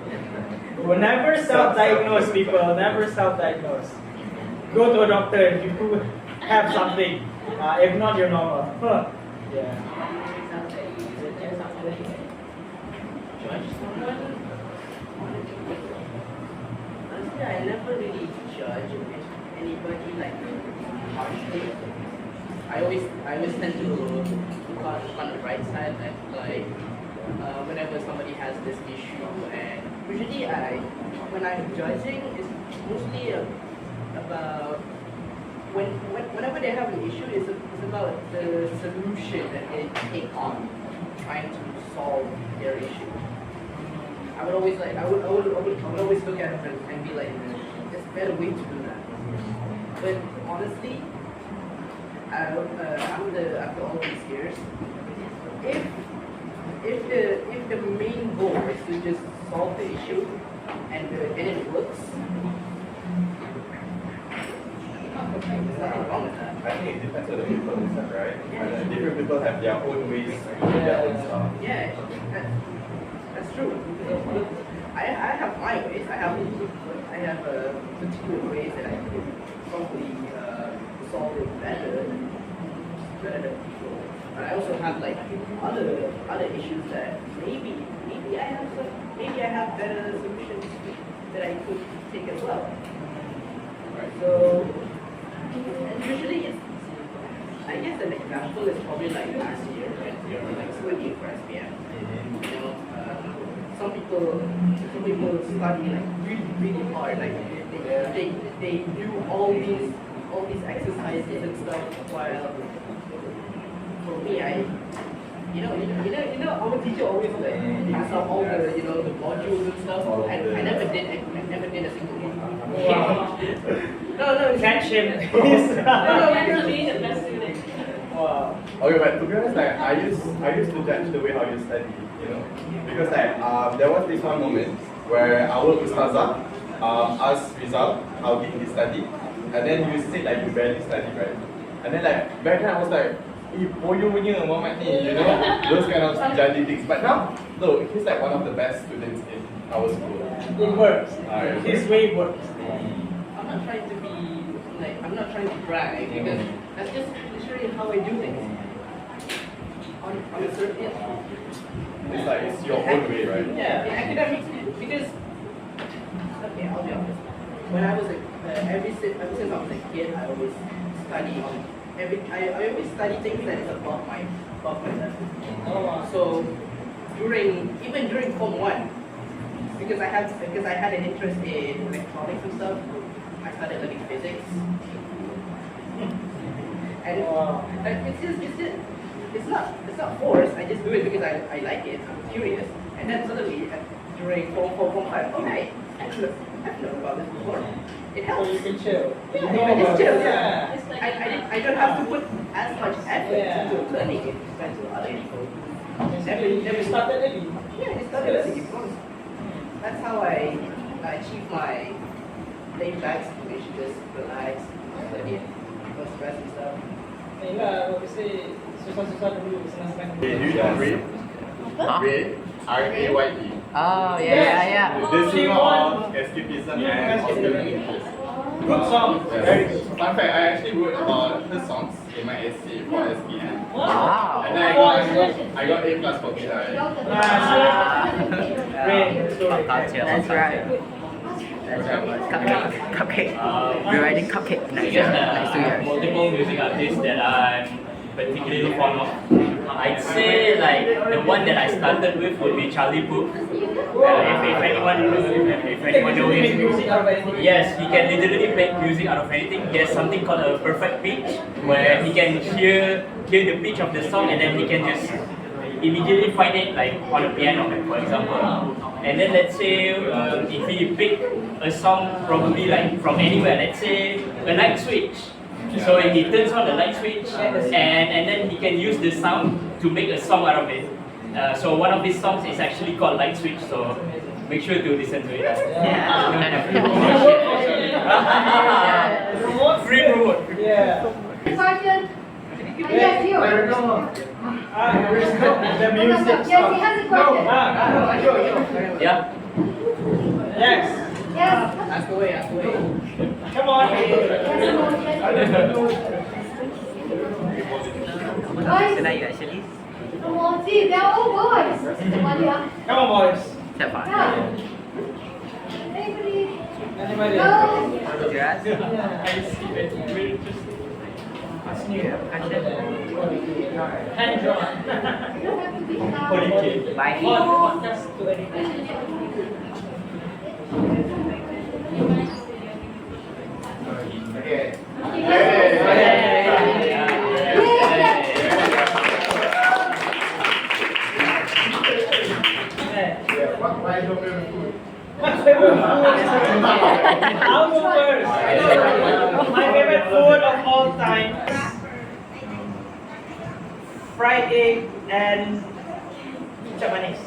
Well, never self-diagnose, people. Never self-diagnose. Go to a doctor if you have something. If not, you're normal. Yeah. Judge someone? Honestly, I never really judge anybody like harshly. I always tend to look on the bright side, and like whenever somebody has this issue, and usually when I'm judging, it's mostly about whenever they have an issue, it's about the solution that they take on trying to solve their issue. I would always like, I would always look at it and be like, there's a better way to do that. But honestly, after all these years, if the main goal is to just solve the issue and it works, there's nothing wrong with that. I think it depends on the people itself, right? And different people have their own ways to do their own stuff. Yeah, that's true. I have my ways. I have particular ways that I can probably solve it better than people. But I also have like other issues that maybe I have better solutions that I could take as well. So usually it's, I guess an example is probably like last year when we were like studying for SPM. You know, some people study like really hard, like they do all these exercises and stuff, while for me our teacher always like pass out all the the modules and stuff. I never did a single one. Wow. No, Catch him. You're being the best student. Wow. Okay, but to be honest, like I used to judge the way how you study, because like there was this one moment where our ustazah asked Rizal how did he study, and then you said like you barely study, right? And then like back then I was like, boyo punya Muhammad ni, those kind of judgy things. But now, no, he's like one of the best students in our school. It works. His way works. I'm not trying to brag because that's just literally how I do things. On a certain It's like it's your own way, right? Yeah, in academics, because okay, I'll be honest. When I was ever since I was a kid, I always study on I always study things that is above my level. Oh, wow. So even during Form 1, because I had an interest in electronics and stuff, I started learning physics. And Wow. it's not forced. I just do it because I like it. I'm curious. And then suddenly during Form 5, okay, I've known about this before. It So helps. you can chill. Yeah, You I know can just about chill. it. Yeah. It's like I don't have to put as much effort Yeah. into learning it compared to other people. You started early. Yeah, it's not Yes. easy. That's how I achieve my laid back situation, just relax, study, no stress and stuff. Yelah, kasi susah-susah dulu, senang-senang Okay, do dulu. you know Ray? Huh? Ray, R-A-Y-E. Oh, yeah. The singer of Escapism and Alternative. Good song. Very good. Fun fact, I actually wrote about her songs in my essay for SPM. Wow. And then I got A plus for Pizza. Great story. That's right. Cupcake. We're writing cupcake next Because year. Next 2 there are years. multiple music artists that I'm particularly fond of. I'd say like the one that I started with would be Charlie Puth. If anyone knows him, Music out of anything. yes, he can literally make music out of anything. There's something called a perfect pitch, where he can hear the pitch of the song and then he can just immediately find it like on a piano, like, for example. And then let's say if he pick a song probably like from anywhere, let's say a light switch. So he turns on the light switch and then he can use the sound to make a song out of it. So one of his songs is actually called Light Switch, so make sure to listen to it. Free promote. Yeah. Sergeant, yes, you. The music Yes, he has a question. Yeah. Yes. Yes. Ask away. Come on. Boys, come on, see, they're all boys. Malia. Come on, boys. Yeah. Anybody? Anybody? No. I see it. Very interesting. What's new? Hand drawn. You don't have to be now. PODUCATE. Bye. Podcast to anything. Why don't we My favorite food. I'll go first. My favorite food of all time. Fried egg and kicap manis.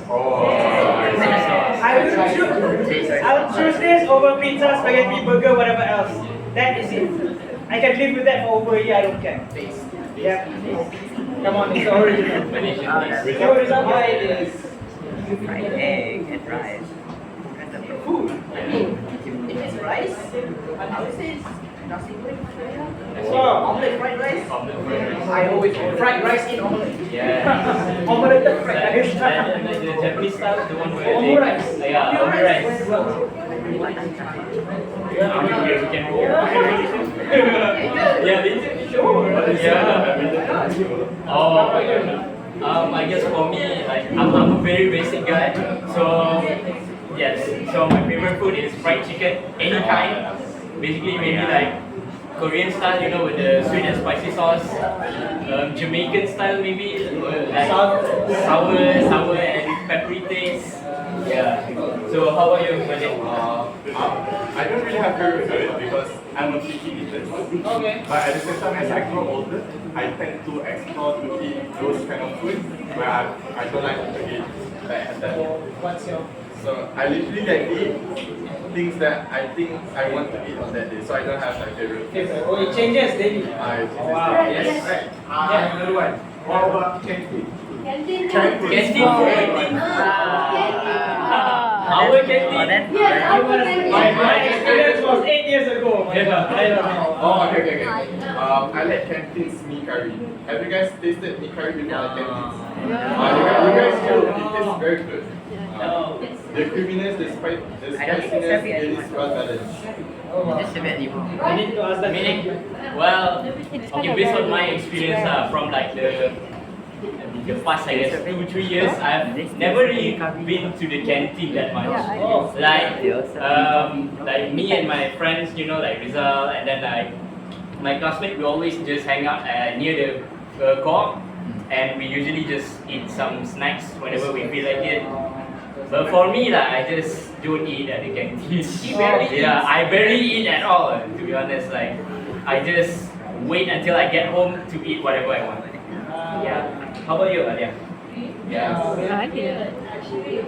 I'll choose this over pizza, spaghetti, burger, whatever else. That is it. I can live with that for over a year. I don't care. Yeah. Come on, it's the original. So result mine is Fried egg and rice. Food. I mean, if it's rice, I would say it's nasi goreng. Omelette fried rice. I always fried rice in omelette. Yeah. omelette fried rice. And the Japanese style, the one where Omu rice. Yeah, omu rice. Yeah, we can roll. Yeah, they sure. Yeah. Oh my god. I guess for me, like I'm a very basic guy. So yes, so my favorite food is fried chicken, any kind. Basically maybe like Korean style, you know, with the sweet and spicy sauce. Jamaican style maybe, like sour and peppery taste. Yeah. So how about you, Pradeep? I don't really have favorite food because I'm a picky eater. Okay. But at the same time, as I grow older, I tend to explore to eat those kind of food where I don't like to eat like that. What's your? So I literally can eat things that I think I want to eat on that day. So I don't have like favorite food. Oh, it changes daily. Wow. Yes. Right. Another one. What about canteen? Canteen. Canteen food. Our canteen. My experience was 8 years ago. I don't know. Oh, okay. I like canteens mee curry. Have you guys tasted mee curry before at canteens? You guys will. It tastes very good. The creaminess, the spiciness, it is well balanced. Just a bit limau. I need to ask that. Meaning, well, okay, based on my experience from like the past, I guess, 2-3 years, I've never really been to the canteen that much. Like me and my friends, you know, like Rizal, and then like my classmate, we always just hang out near the co-op, and we usually just eat some snacks whenever we feel like it. But for me, like, I just don't eat at the canteen. I barely eat at all, to be honest. Like, I just wait until I get home to eat whatever I want. Yeah. How about you, Alia? Yeah. Actually,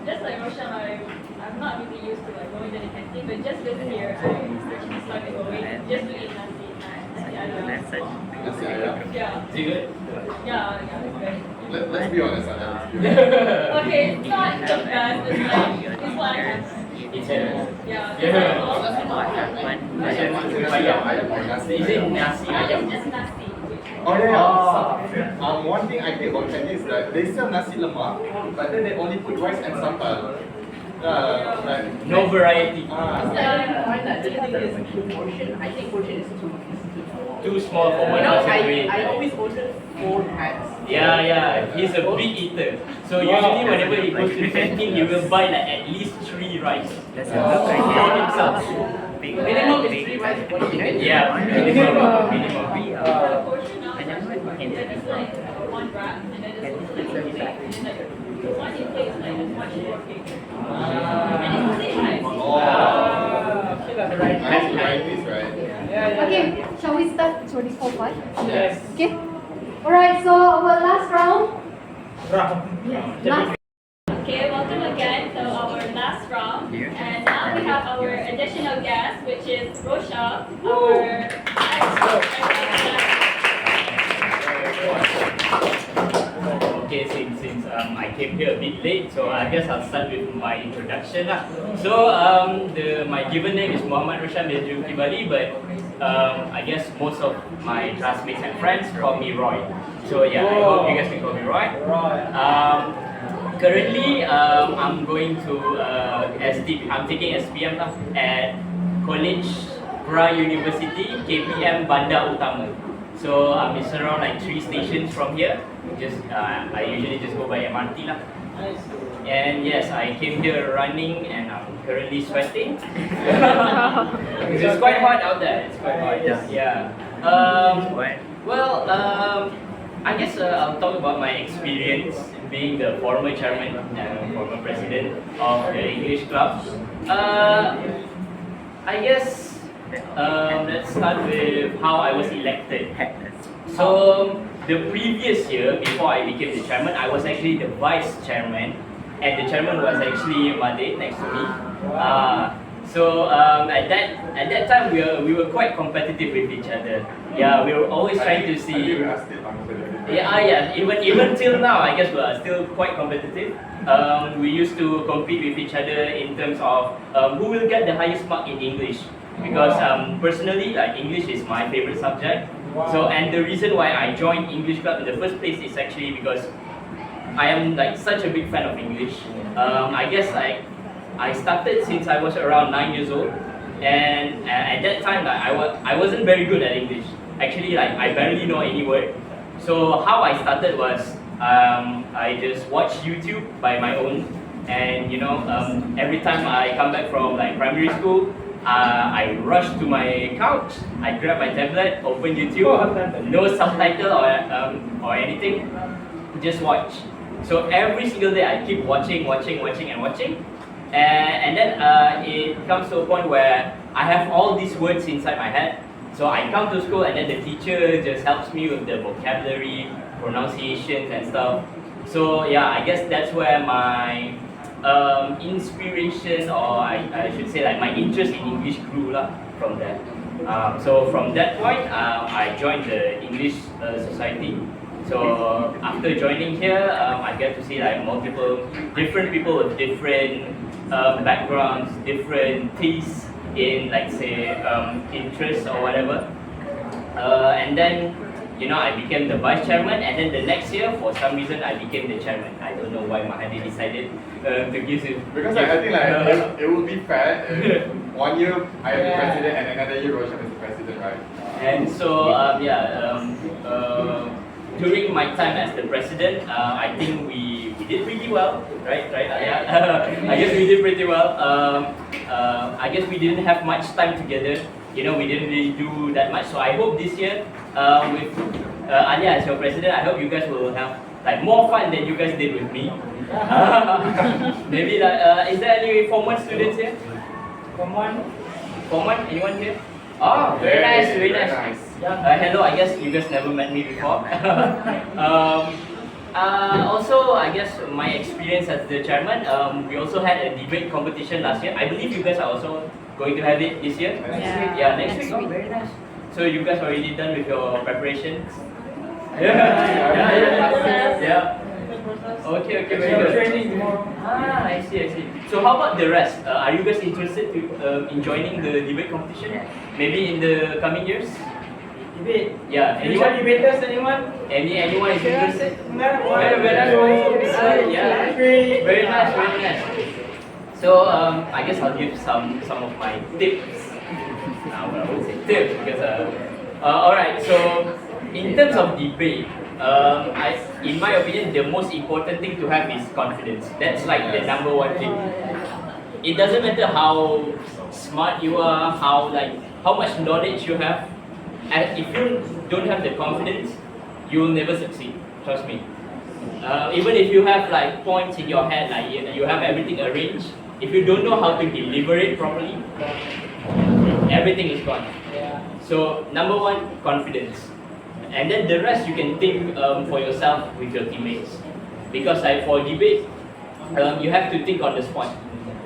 just like Rochelle, I'm not really used to like going to the canteen, but just this year, I actually started going just to eat nasi ayam. Nasi ayam. Yeah. Is it good? Yeah, it's very Let's be honest, Anna. Okay, it's not the best, it's like, It's a... yeah. Yeah. Ayam or nasi Is it ayam? nasi It's ayam? just nasi. Oh yeah. One thing I hate about canteen is that they sell nasi lemak, but then they only put rice and sambal. Like No variety. I find that the thing is portion. I think portion is too small. Too small for You one know, person to eat. I always order 4 packs. Yeah, he's a big eater. So usually whenever he goes to the canteen, he will buy like at least 3 rice. That's a look right For here. himself. Minimum is 3 rice. What do you think? Yeah, minimum. The portion now, it's like one wrap, and then it's also cake, and then like the one you taste like it's much more cake. And it's the same price. nice varieties, right? Okay, shall we start for this whole part? Yes. Okay. Alright, so our last round. Last. Okay, welcome again to our last round. And now we have our additional guest, which is Rosha, our Okay, since I came here a bit late, so I guess I'll start with my introduction lah. So my given name is Muhammad Roshan bin Zulkifli Bali, but I guess most of my classmates and friends call me Roy. So yeah, I hope you guys can call me Roy. Currently, I'm going to I'm taking SPM lah at College Pra University KPM Bandar Utama. So it's around like 3 stations from here. I usually just go by MRT lah. And yes, I came here running and I'm currently sweating. It's quite hot out there. It's quite hot. Yeah. Well, I guess I'll talk about my experience being the former chairman and former president of the English club. I guess let's start with how I was elected. So the previous year, before I became the chairman, I was actually the vice chairman, and the chairman was actually Made next to me. So at that time we were quite competitive with each other. Yeah, we were always trying to see. Yeah. Even till now, I guess we are still quite competitive. We used to compete with each other in terms of who will get the highest mark in English. Because personally, like English is my favorite subject. So and the reason why I joined English club in the first place is actually because I am like such a big fan of English. I guess I started since I was around 9 years old, and at that time like, I wasn't very good at English. Actually, like I barely know any word. So how I started was I just watched YouTube by my own, and every time I come back from like primary school, I rush to my couch, I grab my tablet, open YouTube, no subtitle or anything, just watch. So every single day I keep watching, and then it comes to a point where I have all these words inside my head. So I come to school and then the teacher just helps me with the vocabulary, pronunciations and stuff. So yeah, I guess that's where my inspiration, or I should say like my interest in English grew from there. So from that point, I joined the English Society. So after joining here, I get to see like multiple different people with different backgrounds, different tastes in like say interests or whatever. And then I became the vice chairman, and then the next year for some reason I became the chairman. I don't know why Mahathir decided to give it. Because I think like it would be fair if 1 year I am the president and another year Roshan is the president, right? And so during my time as the president, I think we did pretty well, right? Yeah. I guess we did pretty well. I guess we didn't have much time together. We didn't really do that much. So I hope this year, with Alia as your president, I hope you guys will have like more fun than you guys did with me. Maybe is there any Form 1 students here? Form 1? Form 1? Anyone here? Oh, very nice. Hello, I guess you guys never met me before. Also, I guess my experience as the chairman, we also had a debate competition last year. I believe you guys are also going to have it this year? Yeah, next week. Oh, very nice. So you guys already done with your preparations? Yeah. Okay, very good. Training tomorrow. I see. So how about the rest? Are you guys interested in joining the debate competition? Maybe in the coming years? Debate. Yeah. Anyone? Debaters, anyone? Anyone is interested? Very Yeah. Very nice. So I guess I'll give some of my tips. I won't say tips because alright. So in terms of debate, in my opinion, the most important thing to have is confidence. That's like the number one thing. It doesn't matter how smart you are, how much knowledge you have. And if you don't have the confidence, you will never succeed. Trust me. Even if you have like points in your head, like you have everything arranged, if you don't know how to deliver it properly, everything is gone. So number one, confidence, and then the rest you can think for yourself with your teammates. Because for debate, you have to think on the spot.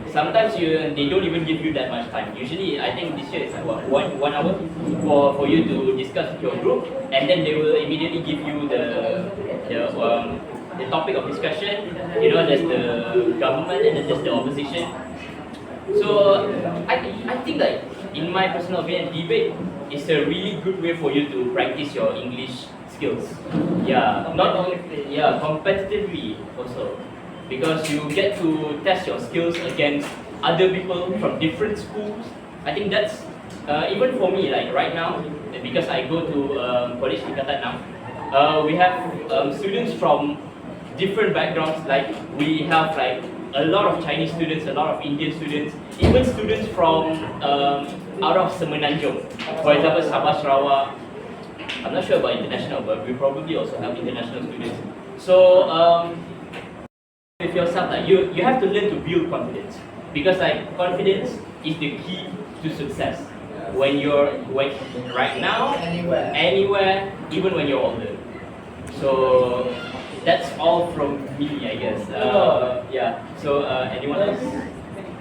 Sometimes they don't even give you that much time. Usually, I think this year is like one hour for you to discuss with your group, and then they will immediately give you the topic of discussion. There's the government and then there's the opposition. So I think like in my personal opinion, debate is a really good way for you to practice your English skills. Yeah, not only competitively also. Because you get to test your skills against other people from different schools. I think that's even for me, like right now, because I go to college Tingkatan now, we have students from different backgrounds. Like we have like a lot of Chinese students, a lot of Indian students, even students from out of Semenanjung. For example, Sabah, Sarawak. I'm not sure about international, but we probably also have international students. So with yourself, like you have to learn to build confidence, because like confidence is the key to success. When right now, anywhere, even when you're older. So that's all from me, I guess. Yeah. So anyone else?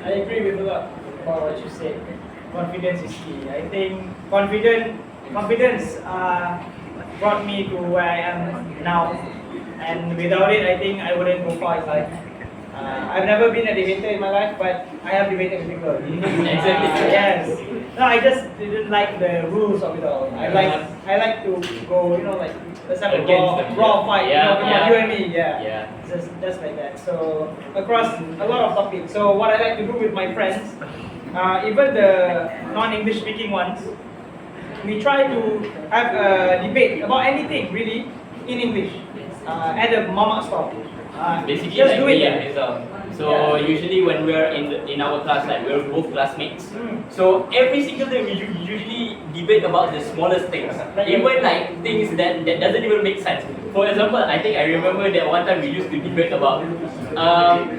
I agree with a lot about what you said. Confidence is key. I think confidence brought me to where I am now, and without it, I think I wouldn't go far in life. I've never been a debater in my life, but I have debated with people. Exactly. Yes. No, I just didn't like the rules of it all. I like to go, like let's have a raw fight. Yeah, Come on, you and me. Yeah. Just like that. So across a lot of topics. So what I like to do with my friends, even the non-English speaking ones, we try to have a debate about anything really in English at a mama stop. Basically, just like do it me there. and Rizal. So usually when we're in our class, like we're both classmates. So every single day we usually debate about the smallest things, even like things that doesn't even make sense. For example, I think I remember that one time we used to debate about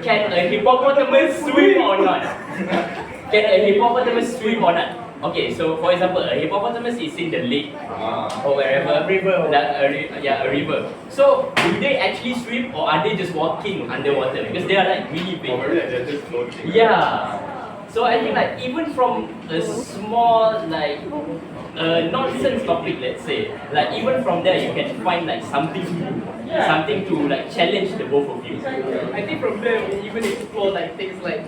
can a hippopotamus swim or not? Can a hippopotamus swim or not? Okay, so for example, a hippopotamus is in the lake or wherever, a river. So do they actually swim, or are they just walking underwater? Because they are like really big. Or maybe like they're just floating. Yeah. So I think like even from a small like nonsense topic, let's say, like even from there you can find like something to like challenge the both of you. I think from there we even explore like things like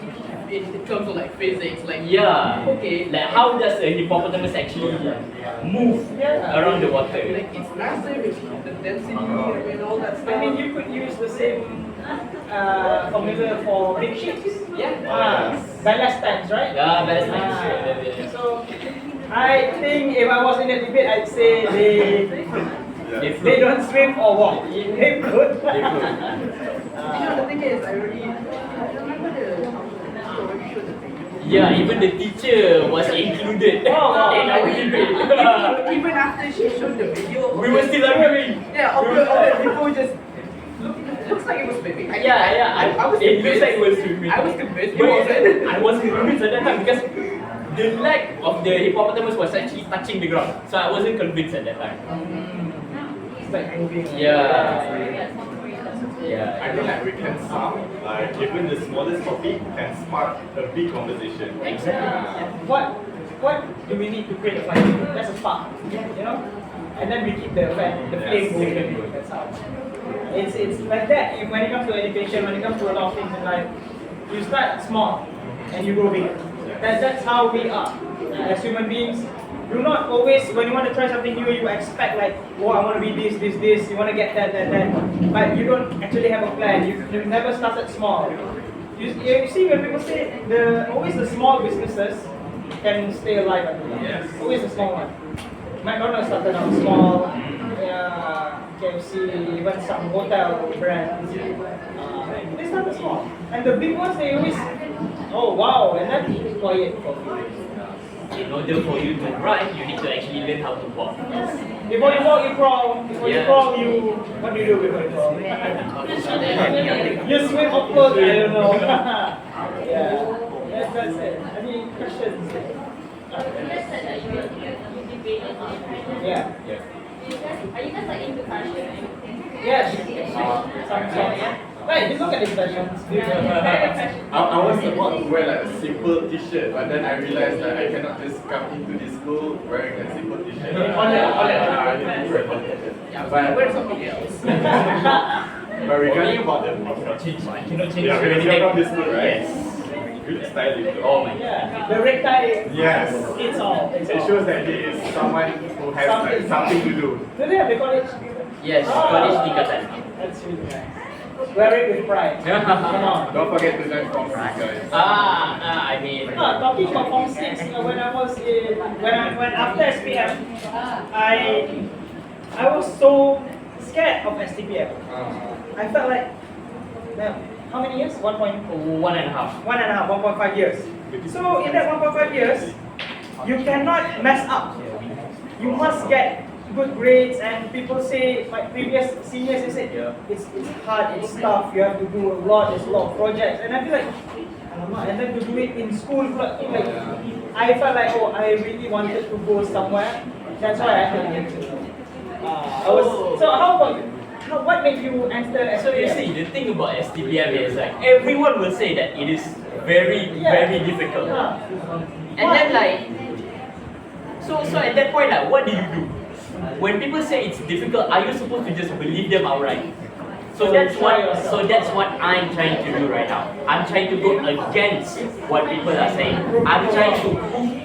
in terms of like physics, like okay, Like how does a hippopotamus actually move around the water? like it's massive, it's the density and all that stuff. I mean, you could use the same formula for big ships. Ballast tanks, right? Yeah, that's So I think if I was in a debate, I'd say they don't swim or walk. They float. The thing is, I remember Yeah, even the teacher was included in our debate. even after she showed the video, We were still arguing. all the people just looks like it was swimming. I was It looks convinced. like it was swimming. I was convinced. But You wasn't. I wasn't convinced at that time because the leg of the hippopotamus was actually touching the ground. So I wasn't convinced at that time. It's like moving. Yeah. I think like we can sum, like even the smallest topic can spark a big conversation. Exactly. What do we need to create a fire? That's a spark, and then we keep the flame going. That's how. It's like that. When it comes to education, when it comes to a lot of things in life, you start small and you grow big. That's how we are as human beings. Do not always, when you want to try something new, you expect like, oh, I want to be this. You want to get that. But you don't actually have a plan. You've never started small. You see, when people say always the small businesses can stay alive. Yes. Always the small one. McDonald's started out small. KFC, even some hotel brands. They started small, and the big ones they always, oh wow, and then quiet for you. In order for you to run, you need to actually learn how to walk. Before you walk, you crawl. Before you crawl, what do you do before you crawl? You swim upward, I don't know. That's it. Any questions? You said that you debate a lot, right? Yeah. Are you guys like into fashion? Yes. Some. Right, you look at the fashions. I was about to wear like a simple t-shirt, but then I realized that I cannot just come into this school wearing a simple t-shirt. I need to wear a t-shirt. But wear something else. But regarding about the Cannot change because anything. you're from this school, right? Yes. Good stylish. Oh my god. Yeah. The red tie. Yes. It's all. It shows that he is someone who has like something to do. Do they have the college? Yes, college tingkatan. That's really nice. Wear it with pride. Come on. Don't forget to learn from these guys. I mean. No, talking about Form 6, when I was when after SPM, I was so scared of STPM. I felt like, damn, how many years? 1.5. 1.5 years. So in that 1.5 years, you cannot mess up. You must get good grades, and people say, my previous seniors, they said, it's hard, it's tough, you have to do a lot, there's a lot of projects, and I feel like, alamak, and then to do it in school, like, I felt like, oh, I really wanted to go somewhere, that's why I had to. So how about you? What made you enter SPM? So you see, the thing about STPM is like everyone will say that it is very difficult. And then like, so at that point, like, what do you do? When people say it's difficult, are you supposed to just believe them outright? So that's what I'm trying to do right now. I'm trying to go against what people are saying. I'm trying to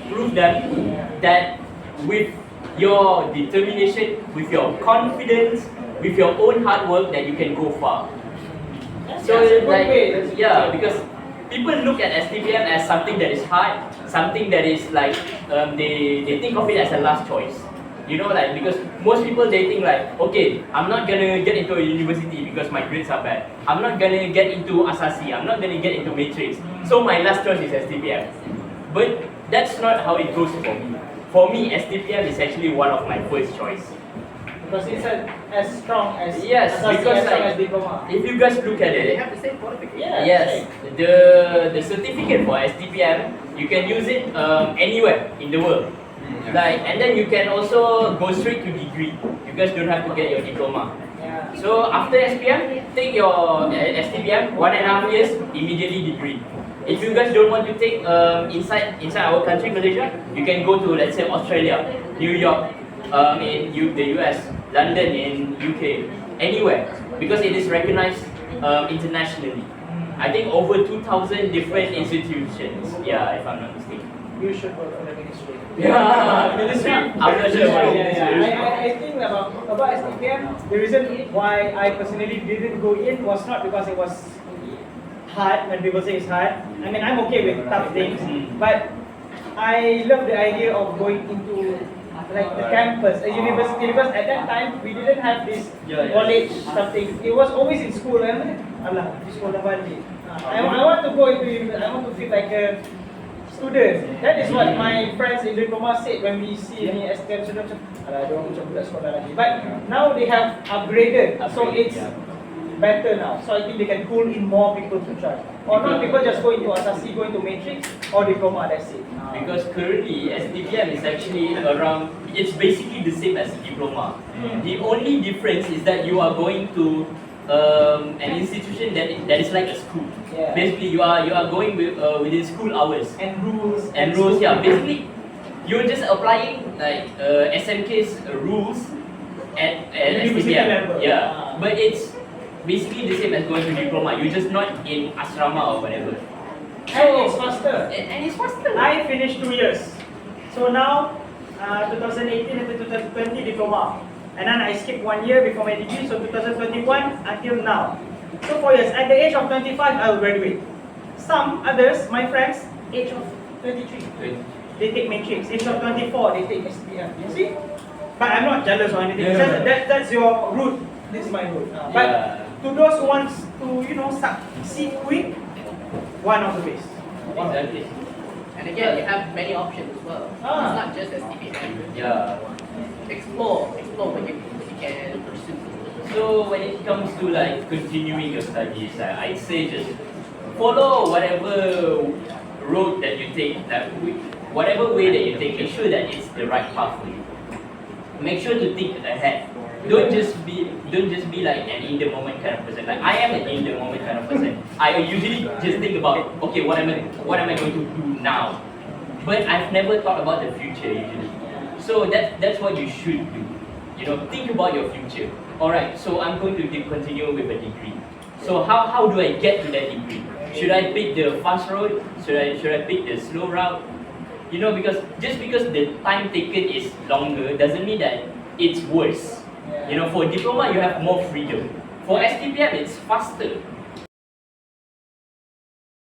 prove them that with your determination, with your confidence, with your own hard work, that you can go far. So like, yeah, because people look at STPM as something that is hard, something that is like they think of it as a last choice. You know, like, because most people they think like, okay, I'm not gonna get into a university because my grades are bad. I'm not gonna get into Asasi. I'm not gonna get into Matrix. So my last choice is STPM. But that's not how it goes for me. For me, STPM is actually one of my first choice. Because it's as strong as yes, Asasi, because as strong like, as diploma. if you guys look at They it, have the same qualification. yes, the certificate for STPM, you can use it anywhere in the world. Like, and then you can also go straight to degree. You guys don't have to get your diploma. Yeah. So after SPM, take your STPM, 1.5 years, immediately degree. If you guys don't want to take inside our country, Malaysia, you can go to, let's say, Australia, New York, in the US, London, in UK, anywhere, because it is recognized internationally. I think over 2,000 different institutions. Yeah, if I'm not mistaken. You should go for the ministry. Yeah, ministry. I'm not sure about ministry. I think about STPM, the reason why I personally didn't go in was not because it was hard. When people say it's hard, I mean, I'm okay with tough things, but I love the idea of going into like the campus, a university, because at that time we didn't have this college something. It was always in school. And Allah, this school I want to go into university. I want to feel like a student. That is what my friends in diploma said when we see any STM students. Alah, dia orang macam budak sekolah lagi. But now they have upgraded, so it's better now. So I think they can pull in more people to try. Or not, people just go into Asasi, go into Matrix or diploma. That's it. Because currently STPM is actually around. It's basically the same as a diploma. The only difference is that you are going to an institution that is like a school. Yeah. Basically, you are going within school hours And rules. Yeah. Basically, you're just applying like SMK's rules at University STPM. level. Yeah, but it's basically the same as going to diploma. You're just not in asrama or whatever. And it's faster. And it's faster. I finished 2 years. So now, 2018 and 2020 diploma. And then I skipped 1 year before my degree, so 2021 until now. So 4 years. At the age of 25, I will graduate. Some others, my friends, age of 23, they take Matrix. Age of 24, they take SPM. You see? But I'm not jealous or anything. It's just that's your route. This is my route. But to those who wants to, succeed quick, one of the ways. Exactly. And again, you have many options as well. It's not just STPM. Yeah. Explore what you can pursue. So when it comes to like continuing your studies, I'd say just follow whatever road that you take, whatever way that you take, make sure that it's the right path for you. Make sure to think ahead. Don't just be like an in the moment kind of person. Like I am an in the moment kind of person. I usually just think about, okay, what am I going to do now? But I've never thought about the future usually. So that's what you should do. Think about your future. Alright, so I'm going to continue with a degree. So how do I get to that degree? Should I pick the fast road? Should I pick the slow route? Because just because the time taken is longer doesn't mean that it's worse. For diploma you have more freedom. For STPM it's faster.